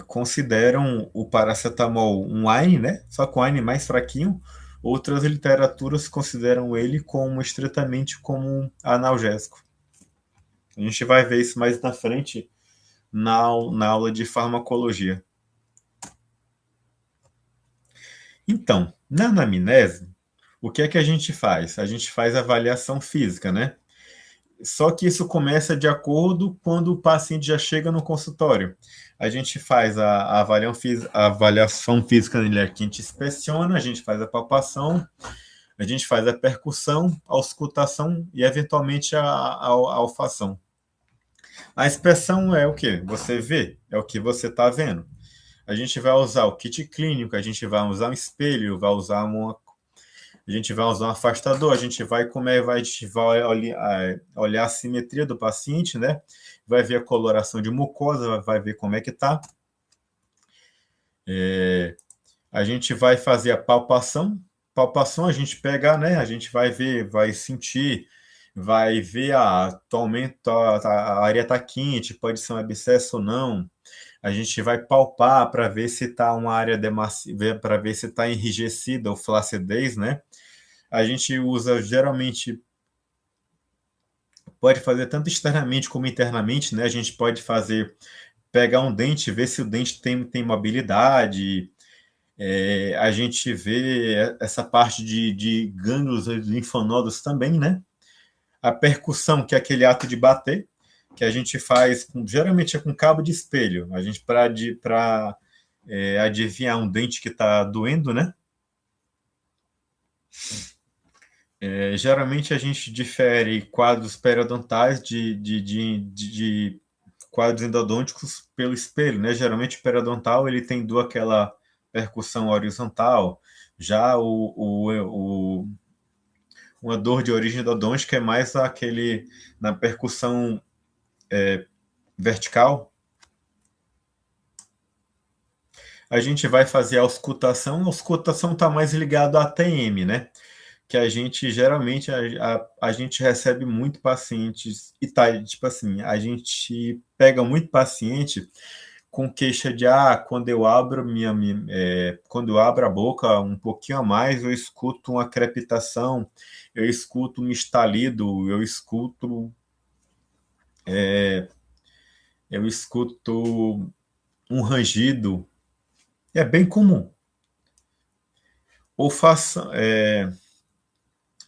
consideram o paracetamol um AINE, né? Só com AINE mais fraquinho. Outras literaturas consideram ele como estritamente como um analgésico. A gente vai ver isso mais na frente na aula de farmacologia. Então, na anamnese, o que é que a gente faz? A gente faz avaliação física, né? Só que isso começa de acordo quando o paciente já chega no consultório. A gente faz a avaliação física nele aqui, a gente inspeciona, a gente faz a palpação, a gente faz a percussão, a auscultação e, eventualmente, a olfação. A inspeção é o que? Você vê, é o que você está vendo. A gente vai usar o kit clínico, a gente vai usar um espelho, a gente vai usar um afastador, a gente vai olhar a simetria do paciente, né? Vai ver a coloração de mucosa, vai ver como é que tá. A gente vai fazer a palpação. Palpação a gente pega, né? A gente vai ver, vai sentir, vai ver atualmente a área está quente, pode ser um abscesso ou não. A gente vai palpar para ver se está uma área para ver se está enrijecida ou flacidez, né? A gente usa geralmente pode fazer tanto externamente como internamente, né? A gente pode pegar um dente, ver se o dente tem mobilidade. A gente vê essa parte de gânglios linfonodos também, né? A percussão, que é aquele ato de bater, que a gente faz geralmente é com cabo de espelho. A gente para adivinhar um dente que está doendo, né? Geralmente a gente difere quadros periodontais de quadros endodônticos pelo espelho, né? Geralmente o periodontal ele tem aquela percussão horizontal, já uma dor de origem endodôntica é mais aquele na percussão vertical. A gente vai fazer a auscultação está mais ligado à TM, né? que a gente geralmente a gente recebe muito pacientes e tá, tipo assim, a gente pega muito paciente com queixa de quando eu abro quando eu abro a boca um pouquinho a mais, eu escuto uma crepitação, eu escuto um estalido, eu escuto um rangido. É bem comum. Olfação,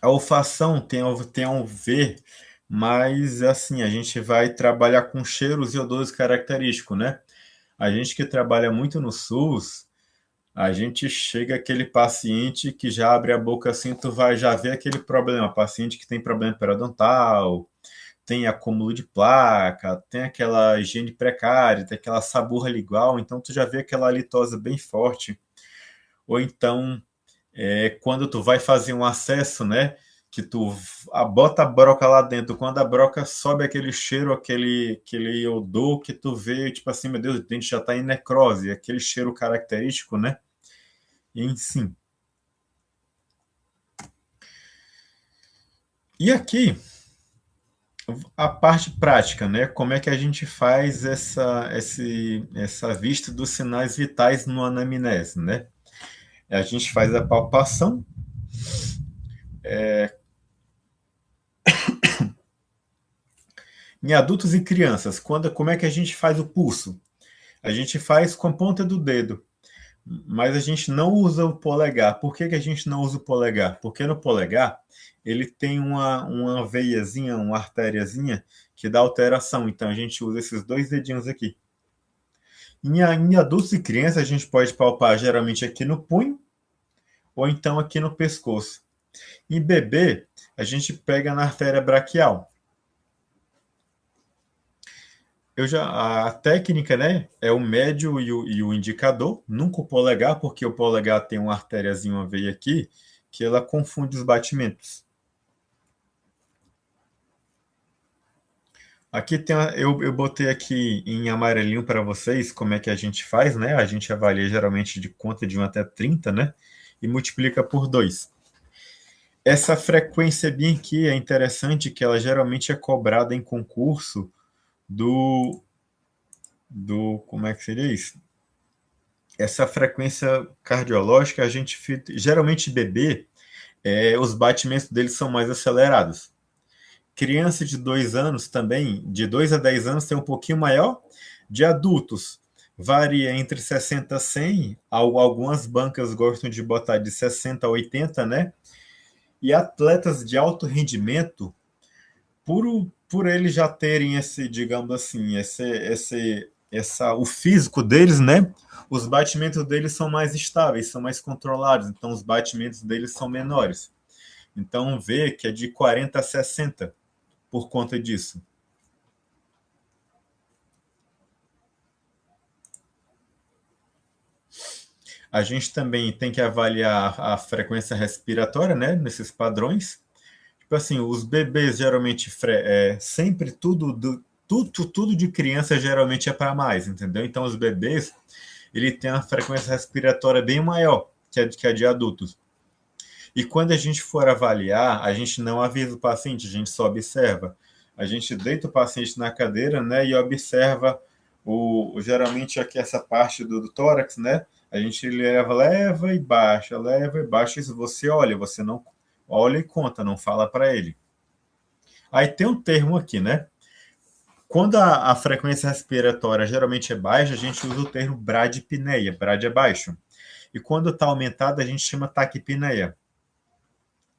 a olfação tem a ver, mas assim, a gente vai trabalhar com cheiros e odores característicos, né? A gente que trabalha muito no SUS, a gente chega aquele paciente que já abre a boca assim, tu vai já ver aquele problema, paciente que tem problema periodontal, tem acúmulo de placa, tem aquela higiene precária, tem aquela saburra igual, então tu já vê aquela litose bem forte. Ou então, quando tu vai fazer um acesso, né, que tu bota a broca lá dentro, quando a broca sobe aquele cheiro, aquele odor que tu vê, tipo assim, meu Deus, o dente já tá em necrose, aquele cheiro característico, né? E sim. E aqui, a parte prática, né? Como é que a gente faz essa vista dos sinais vitais no anamnese, né? A gente faz a palpação. Em adultos e crianças, como é que a gente faz o pulso? A gente faz com a ponta do dedo, mas a gente não usa o polegar. Por que a gente não usa o polegar? Porque no polegar ele tem uma veiazinha, uma artériazinha que dá alteração. Então a gente usa esses dois dedinhos aqui. Em adultos e crianças, a gente pode palpar geralmente aqui no punho ou então aqui no pescoço. Em bebê, a gente pega na artéria braquial. A técnica, né, é o médio e o indicador, nunca o polegar, porque o polegar tem uma artériazinha, uma veia aqui, que ela confunde os batimentos. Aqui eu botei aqui em amarelinho para vocês como é que a gente faz, né? A gente avalia geralmente de conta de 1 até 30, né? E multiplica por 2. Essa frequência bem aqui é interessante que ela geralmente é cobrada em concurso do, como é que seria isso? Essa frequência cardiológica, geralmente bebê, os batimentos deles são mais acelerados. Criança de 2 anos também, de 2 a 10 anos, tem um pouquinho maior. De adultos, varia entre 60 a 100. Algumas bancas gostam de botar de 60 a 80, né? E atletas de alto rendimento, por eles já terem esse, digamos assim, o físico deles, né? Os batimentos deles são mais estáveis, são mais controlados, então os batimentos deles são menores. Então vê que é de 40 a 60 por conta disso. A gente também tem que avaliar a frequência respiratória, né? Nesses padrões. Tipo assim, os bebês geralmente sempre tudo de criança geralmente é para mais, entendeu? Então os bebês ele tem uma frequência respiratória bem maior que a de adultos. E quando a gente for avaliar, a gente não avisa o paciente, a gente só observa. A gente deita o paciente na cadeira, né, e observa geralmente aqui essa parte do tórax, né? A gente leva e baixa. Isso você olha, você não olha e conta, não fala para ele. Aí tem um termo aqui, né? Quando a frequência respiratória geralmente é baixa, a gente usa o termo bradipneia, brad é baixo. E quando está aumentada, a gente chama taquipneia.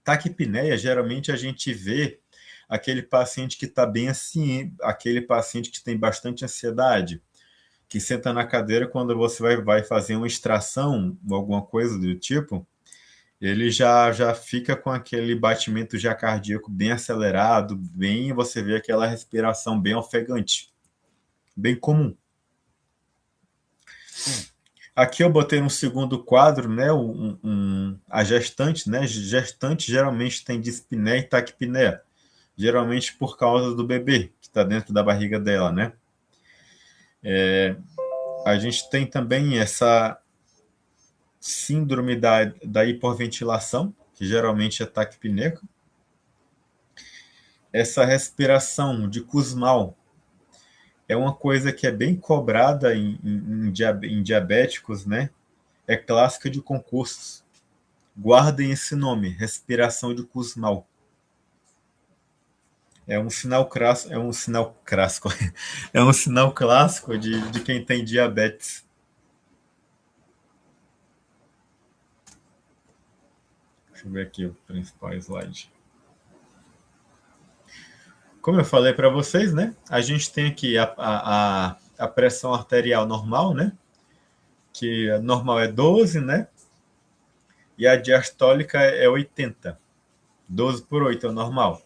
Taquipneia, geralmente a gente vê aquele paciente que está bem assim, aquele paciente que tem bastante ansiedade, que senta na cadeira quando você vai fazer uma extração, alguma coisa do tipo, ele já fica com aquele batimento já cardíaco bem acelerado, você vê aquela respiração bem ofegante, bem comum. Aqui eu botei no segundo quadro, né, a gestante, né? Gestante geralmente tem dispneia e taquipneia, geralmente por causa do bebê que está dentro da barriga dela, né? A gente tem também essa síndrome da hipoventilação, que geralmente é taquipneco. Essa respiração de Kussmaul é uma coisa que é bem cobrada em diabéticos, né? É clássica de concursos. Guardem esse nome, respiração de Kussmaul. É um sinal clássico, é um sinal clássico, é um sinal clássico de quem tem diabetes. Deixa eu ver aqui o principal slide. Como eu falei para vocês, né? A gente tem aqui a pressão arterial normal, né? Que a normal é 12, né? E a diastólica é 80. 12 por 8 é o normal.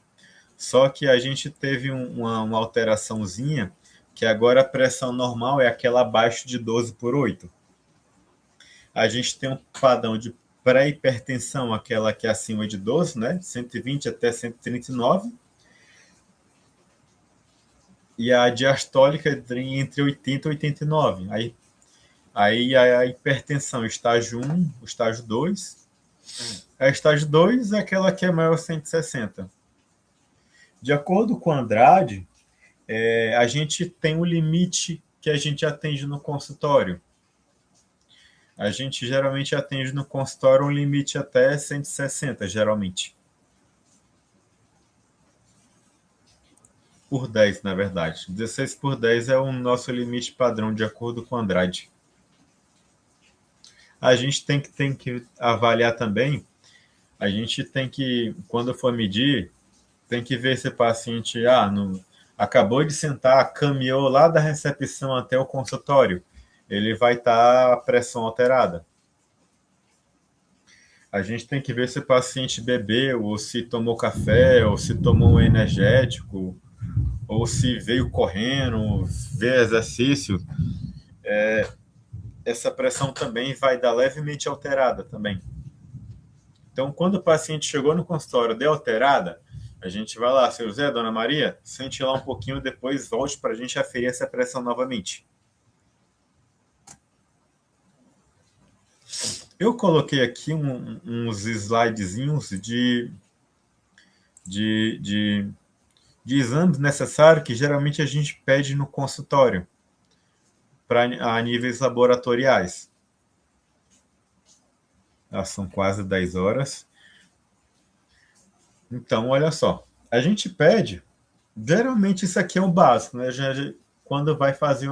Só que a gente teve uma alteraçãozinha, que agora a pressão normal é aquela abaixo de 12 por 8. A gente tem um padrão de pré-hipertensão, aquela que é acima de 12, né? 120 até 139. E a diastólica entre 80 e 89. Aí a hipertensão, estágio 1, o estágio 2. A estágio 2 é aquela que é maior que 160. De acordo com Andrade, a gente tem um limite que a gente atende no consultório. A gente geralmente atende no consultório um limite até 160, geralmente. Por 10, na verdade. 16 por 10 é o nosso limite padrão, de acordo com Andrade. A gente tem que avaliar também, a gente tem que, quando for medir, tem que ver se o paciente acabou de sentar, caminhou lá da recepção até o consultório. Ele vai estar a pressão alterada. A gente tem que ver se o paciente bebeu, ou se tomou café, ou se tomou um energético, ou se veio correndo, ver exercício. Essa pressão também vai dar levemente alterada também. Então, quando o paciente chegou no consultório de alterada, a gente vai lá, seu José, dona Maria, sente lá um pouquinho, depois volte para a gente aferir essa pressão novamente. Eu coloquei aqui uns slidezinhos de, de, de exames necessários que geralmente a gente pede no consultório a níveis laboratoriais. São quase 10 horas. Então, olha só. A gente pede, geralmente isso aqui é o básico, né? Quando vai fazer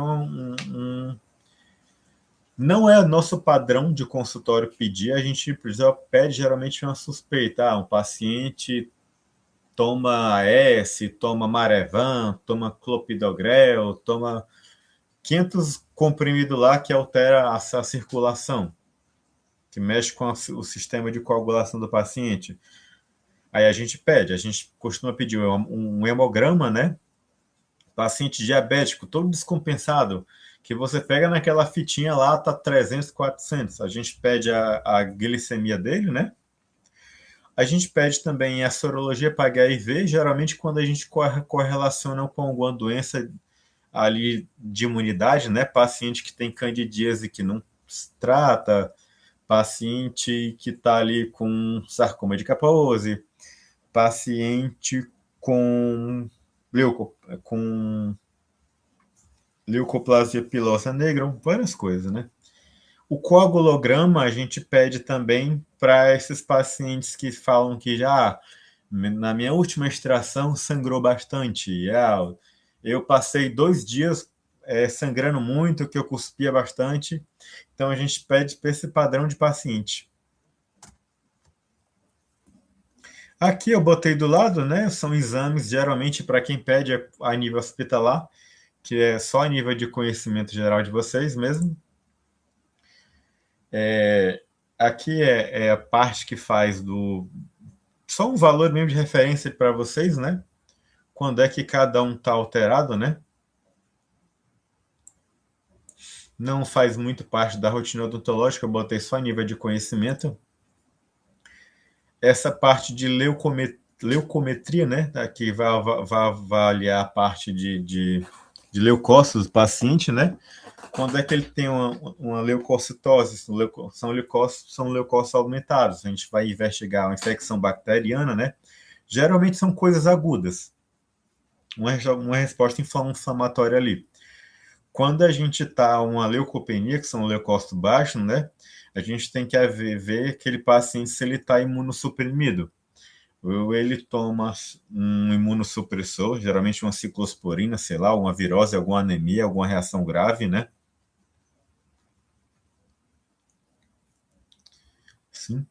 não é nosso padrão de consultório pedir, a gente pede geralmente uma suspeita. Um paciente toma S, toma Marevan, toma Clopidogrel, toma 500 comprimidos lá que altera a circulação, que mexe com o sistema de coagulação do paciente. Aí a gente costuma pedir um hemograma, né? Paciente diabético, todo descompensado, que você pega naquela fitinha lá, tá 300, 400. A gente pede a glicemia dele, né? A gente pede também a sorologia para HIV, geralmente quando a gente correlaciona com alguma doença ali de imunidade, né? Paciente que tem candidíase que não se trata, paciente que está ali com sarcoma de Kaposi, paciente com, com leucoplasia pilosa negra, várias coisas, né? O coagulograma a gente pede também para esses pacientes que falam que já na minha última extração sangrou bastante. Eu passei 2 dias sangrando muito, que eu cuspia bastante. Então a gente pede para esse padrão de paciente. Aqui eu botei do lado, né? São exames geralmente para quem pede a nível hospitalar, que é só a nível de conhecimento geral de vocês mesmo. Aqui é a parte que faz só um valor mesmo de referência para vocês, né? Quando é que cada um está alterado, né? Não faz muito parte da rotina odontológica, eu botei só a nível de conhecimento. Essa parte de leucometria, né? Aqui vai avaliar a parte de de leucócitos do paciente, né? Quando é que ele tem uma leucocitose? São leucócitos aumentados. A gente vai investigar uma infecção bacteriana, né? Geralmente são coisas agudas, uma resposta inflamatória ali. Quando a gente está uma leucopenia, que são leucócitos baixos, né? A gente tem que ver aquele paciente se ele está imunossuprimido. Ou ele toma um imunossupressor, geralmente uma ciclosporina, sei lá, uma virose, alguma anemia, alguma reação grave, né? Sim.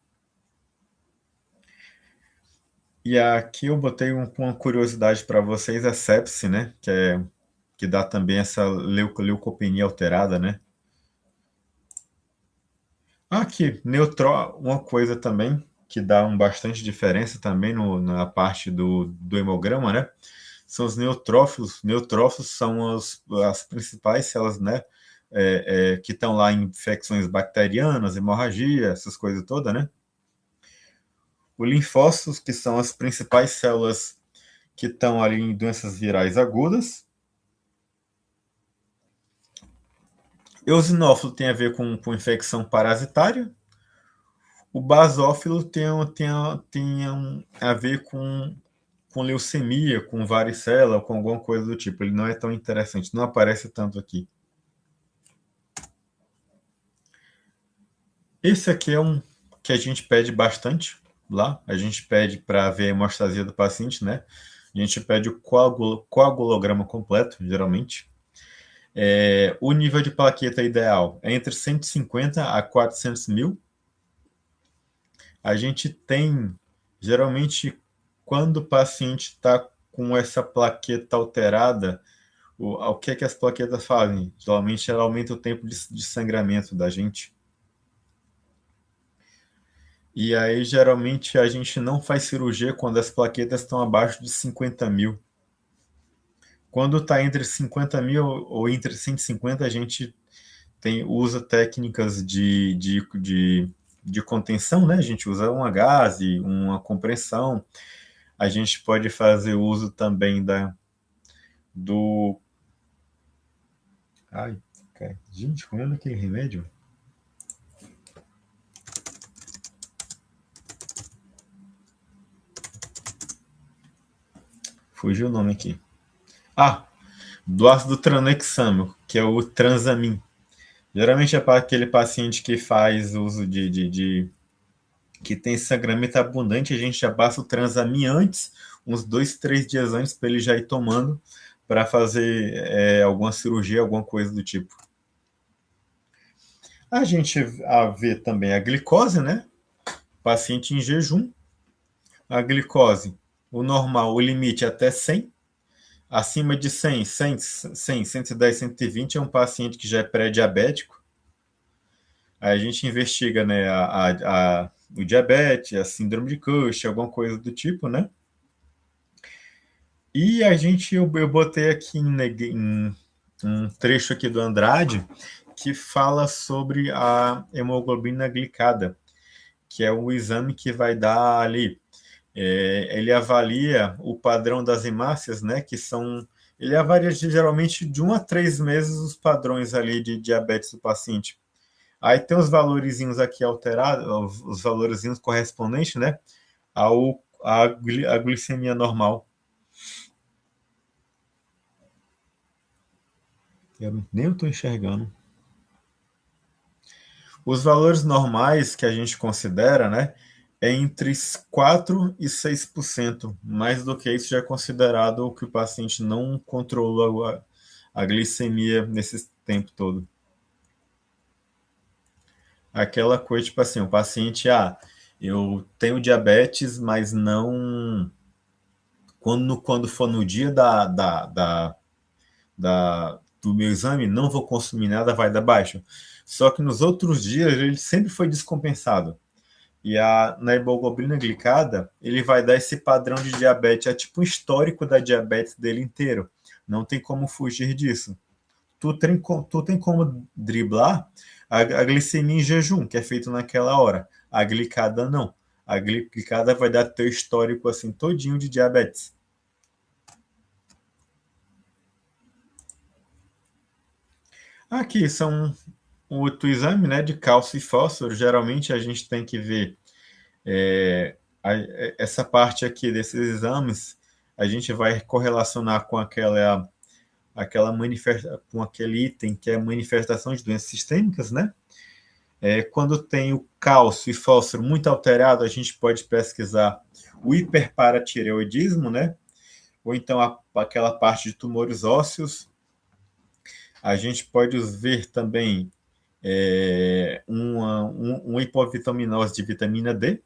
E aqui eu botei uma curiosidade para vocês, a sepse, né? Que dá também essa leucopenia alterada, né? Aqui, uma coisa também que dá bastante diferença também na parte do hemograma, né? São os neutrófilos. Neutrófilos são as principais células, né? Que estão lá em infecções bacterianas, hemorragia, essas coisas todas, né? Os linfócitos, que são as principais células que estão ali em doenças virais agudas. Eosinófilo tem a ver com infecção parasitária. O basófilo tem a ver com leucemia, com varicela, com alguma coisa do tipo. Ele não é tão interessante, não aparece tanto aqui. Esse aqui é um que a gente pede bastante lá. A gente pede para ver a hemostasia do paciente, né? A gente pede o coagulograma completo, geralmente. O nível de plaqueta ideal é entre 150 a 400 mil. A gente tem, geralmente, quando o paciente está com essa plaqueta alterada, o que é que as plaquetas fazem? Geralmente, ela aumenta o tempo de sangramento da gente. E aí, geralmente, a gente não faz cirurgia quando as plaquetas estão abaixo de 50 mil. Quando está entre 50 mil ou entre 150, a gente usa técnicas de contenção, né? A gente usa uma gase, uma compressão. A gente pode fazer uso também do. Ai, cara. Gente, como é aquele remédio? Fugiu o nome aqui. Ah, do ácido tranexâmico, que é o Transamin. Geralmente é para aquele paciente que faz uso que tem sangramento abundante, a gente já passa o Transamin antes, uns 2, 3 dias antes, para ele já ir tomando para fazer alguma cirurgia, alguma coisa do tipo. A gente vê também a glicose, né? Paciente em jejum, a glicose, o normal, o limite é até 100. Acima de 100, 110, 120 é um paciente que já é pré-diabético. Aí a gente investiga, né, o diabetes, a síndrome de Cushing, alguma coisa do tipo, né? E eu botei aqui em um trecho aqui do Andrade que fala sobre a hemoglobina glicada, que é o exame que vai dar ali. Ele avalia o padrão das hemácias, né? Que são. Ele avalia geralmente de 1 a 3 meses os padrões ali de diabetes do paciente. Aí tem os valorizinhos aqui alterados, os valorizinhos correspondentes, né? A glicemia normal. Eu nem estou enxergando. Os valores normais que a gente considera, né? É entre 4 e 6%. Mais do que isso já é considerado que o paciente não controlou a glicemia nesse tempo todo. Aquela coisa, tipo assim, o paciente, eu tenho diabetes, mas não. Quando for no dia do meu exame, não vou consumir nada, vai dar baixo. Só que nos outros dias ele sempre foi descompensado. E na hemoglobina glicada, ele vai dar esse padrão de diabetes, é tipo um histórico da diabetes dele inteiro. Não tem como fugir disso. Tu tem como driblar a glicemia em jejum, que é feito naquela hora. A glicada não. A glicada vai dar teu histórico assim todinho de diabetes. Aqui são um outro exame, né, de cálcio e fósforo. Geralmente a gente tem que ver é, essa parte aqui desses exames. A gente vai correlacionar com aquela com aquele item que é manifestação de doenças sistêmicas, né? Quando tem o cálcio e fósforo muito alterado, a gente pode pesquisar o hiperparatireoidismo, né? Ou então aquela parte de tumores ósseos. A gente pode ver também uma hipovitaminose de vitamina D.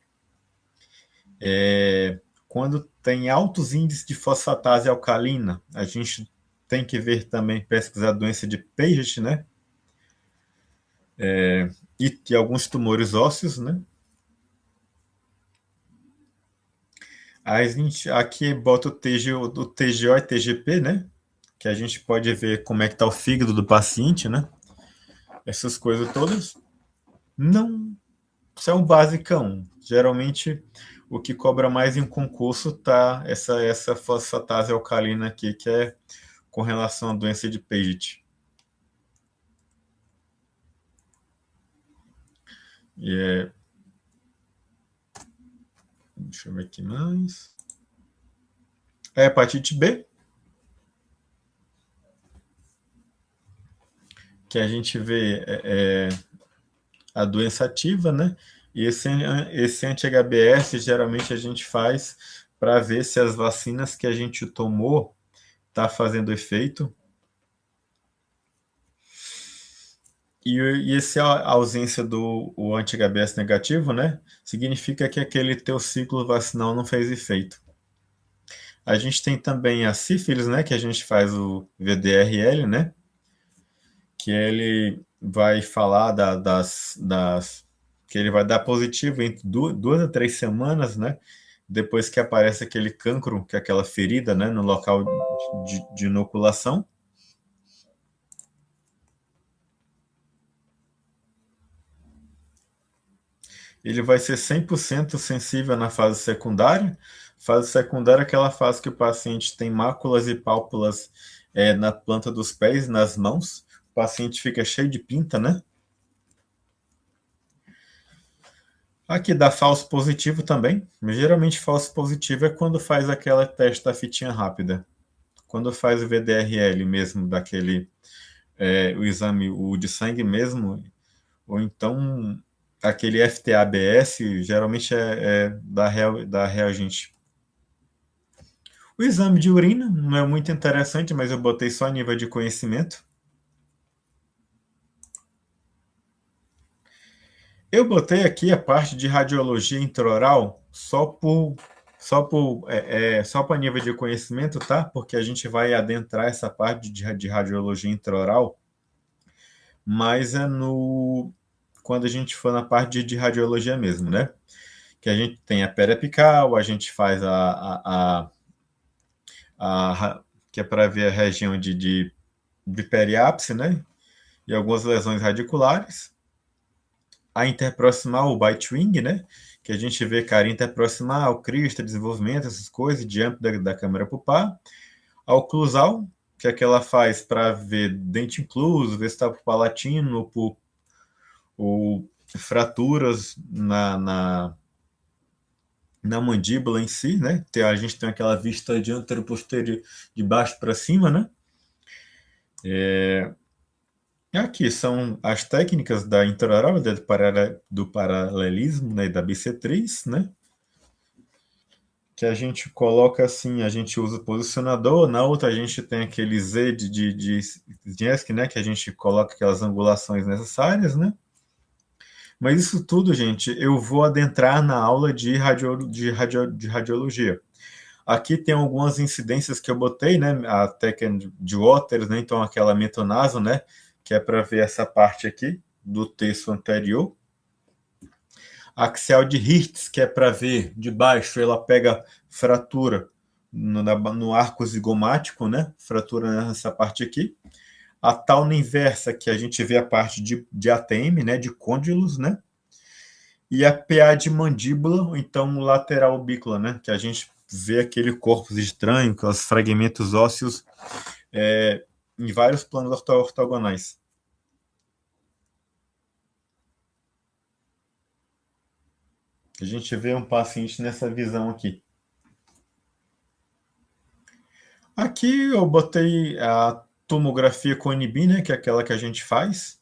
Quando tem altos índices de fosfatase alcalina, a gente tem que ver também, pesquisar a doença de Paget, né? E alguns tumores ósseos, né? Aí a gente aqui bota o TGO e TGP, né? Que a gente pode ver como é que tá o fígado do paciente, né? Essas coisas todas. Não, isso é um basicão. Geralmente o que cobra mais em concurso tá essa fosfatase alcalina aqui, que é com relação à doença de Paget. E deixa eu ver aqui mais. A hepatite B, que a gente vê a doença ativa, né? E esse anti-HBS geralmente a gente faz para ver se as vacinas que a gente tomou tá fazendo efeito. E essa ausência do anti-HBS negativo, né? Significa que aquele teu ciclo vacinal não fez efeito. A gente tem também a sífilis, né? Que a gente faz o VDRL, né? Que ele vai falar que ele vai dar positivo entre 2 a 3 semanas, né? Depois que aparece aquele cancro, que é aquela ferida, né? No local de inoculação. Ele vai ser 100% sensível na fase secundária. Fase secundária é aquela fase que o paciente tem máculas e pálpulas na planta dos pés, nas mãos. O paciente fica cheio de pinta, né? Aqui dá falso positivo também. Geralmente falso positivo é quando faz aquela teste da fitinha rápida. Quando faz o VDRL mesmo, o exame o de sangue mesmo, ou então aquele FTABS, geralmente da reagente. O exame de urina não é muito interessante, mas eu botei só a nível de conhecimento. Eu botei aqui a parte de radiologia intraoral só para nível de conhecimento, tá? Porque a gente vai adentrar essa parte de radiologia intraoral, mas é no quando a gente for na parte de radiologia mesmo, né? Que a gente tem a periapical, a gente faz que é para ver a região de periápse, né? E algumas lesões radiculares. A interproximal, o bite wing, né? Que a gente vê cara interproximal, crista, desenvolvimento, essas coisas, diâmetro da câmara pulpar. A oclusal, que é que ela faz para ver dente incluso, ver se está palatino ou fraturas na mandíbula em si, né? A gente tem aquela vista de antero-posterior de baixo para cima, né? Aqui são as técnicas da intraoral, do paralelismo, né, e da bissetriz, né? Que a gente coloca assim, a gente usa o posicionador, na outra a gente tem aquele Z de Zieski, né, que a gente coloca aquelas angulações necessárias, né? Mas isso tudo, gente, eu vou adentrar na aula de radiologia. Aqui tem algumas incidências que eu botei, né, a técnica de Waters, né, então aquela metonaso, né, que é para ver essa parte aqui do terço anterior. Axial de Hirtz, que é para ver de baixo, ela pega fratura no arco zigomático, né? Fratura nessa parte aqui. A tauna inversa, que a gente vê a parte de ATM, né? De côndilos, né? E a PA de mandíbula, ou então lateral ubíqua, né? Que a gente vê aquele corpo estranho, com os fragmentos ósseos em vários planos ortogonais. A gente vê um paciente nessa visão aqui. Aqui eu botei a tomografia com NB, né, que é aquela que a gente faz,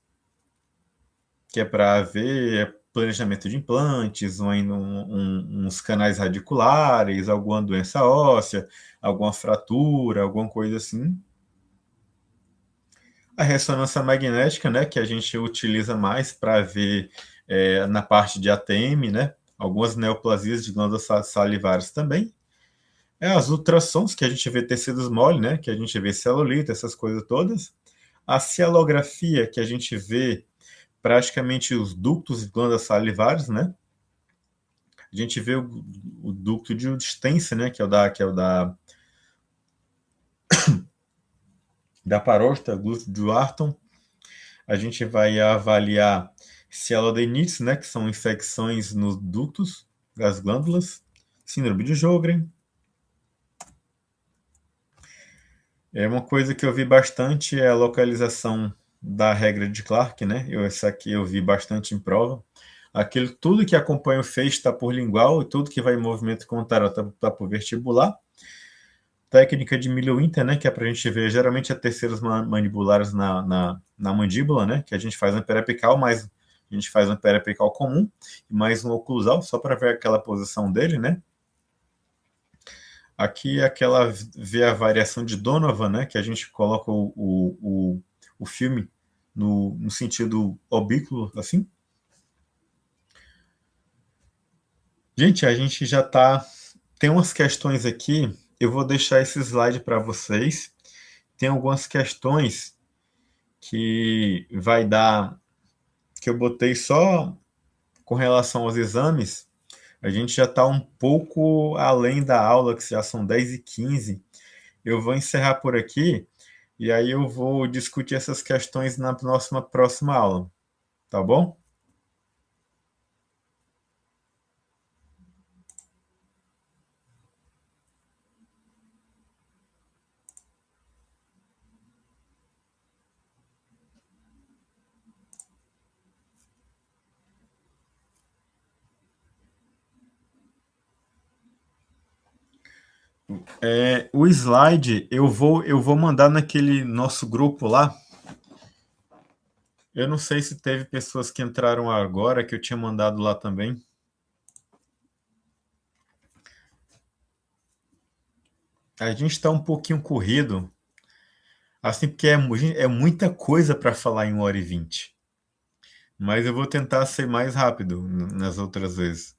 que é para ver planejamento de implantes, ou ainda uns canais radiculares, alguma doença óssea, alguma fratura, alguma coisa assim. A ressonância magnética, né, que a gente utiliza mais para ver na parte de ATM, né, algumas neoplasias de glândulas salivares também. As ultrassons, que a gente vê tecidos mole, né, que a gente vê celulite, essas coisas todas. A cialografia, que a gente vê praticamente os ductos e glândulas salivares, né? A gente vê o ducto de Stensen, né, que é o da parótida, glúteo de Wharton. A gente vai avaliar cialodenites, né, que são infecções nos ductos das glândulas, síndrome de Sjögren. É uma coisa que eu vi bastante é a localização da regra de Clark, né? Essa aqui eu vi bastante em prova. Aquilo, tudo que acompanha o feixe está por lingual e tudo que vai em movimento contrário está por vestibular. Técnica de Miller-Winter, né? Que é para a gente ver geralmente a terceiros mandibulares na mandíbula, né? Que a gente faz um periapical, mas a gente faz um periapical comum e mais um oclusal, só para ver aquela posição dele, né? Aqui é aquela ver a variação de Donovan, né? Que a gente coloca o filme no sentido obículo, assim. Gente, a gente já tá. Tem umas questões aqui. Eu vou deixar esse slide para vocês. Tem algumas questões que vai dar. Que eu botei só com relação aos exames. A gente já está um pouco além da aula, que já são 10h15. Eu vou encerrar por aqui. E aí eu vou discutir essas questões na próxima aula, tá bom? O slide eu vou mandar naquele nosso grupo lá. Eu não sei se teve pessoas que entraram agora que eu tinha mandado lá também. A gente está um pouquinho corrido, assim, porque é muita coisa para falar em 1h20. Mas eu vou tentar ser mais rápido nas outras vezes.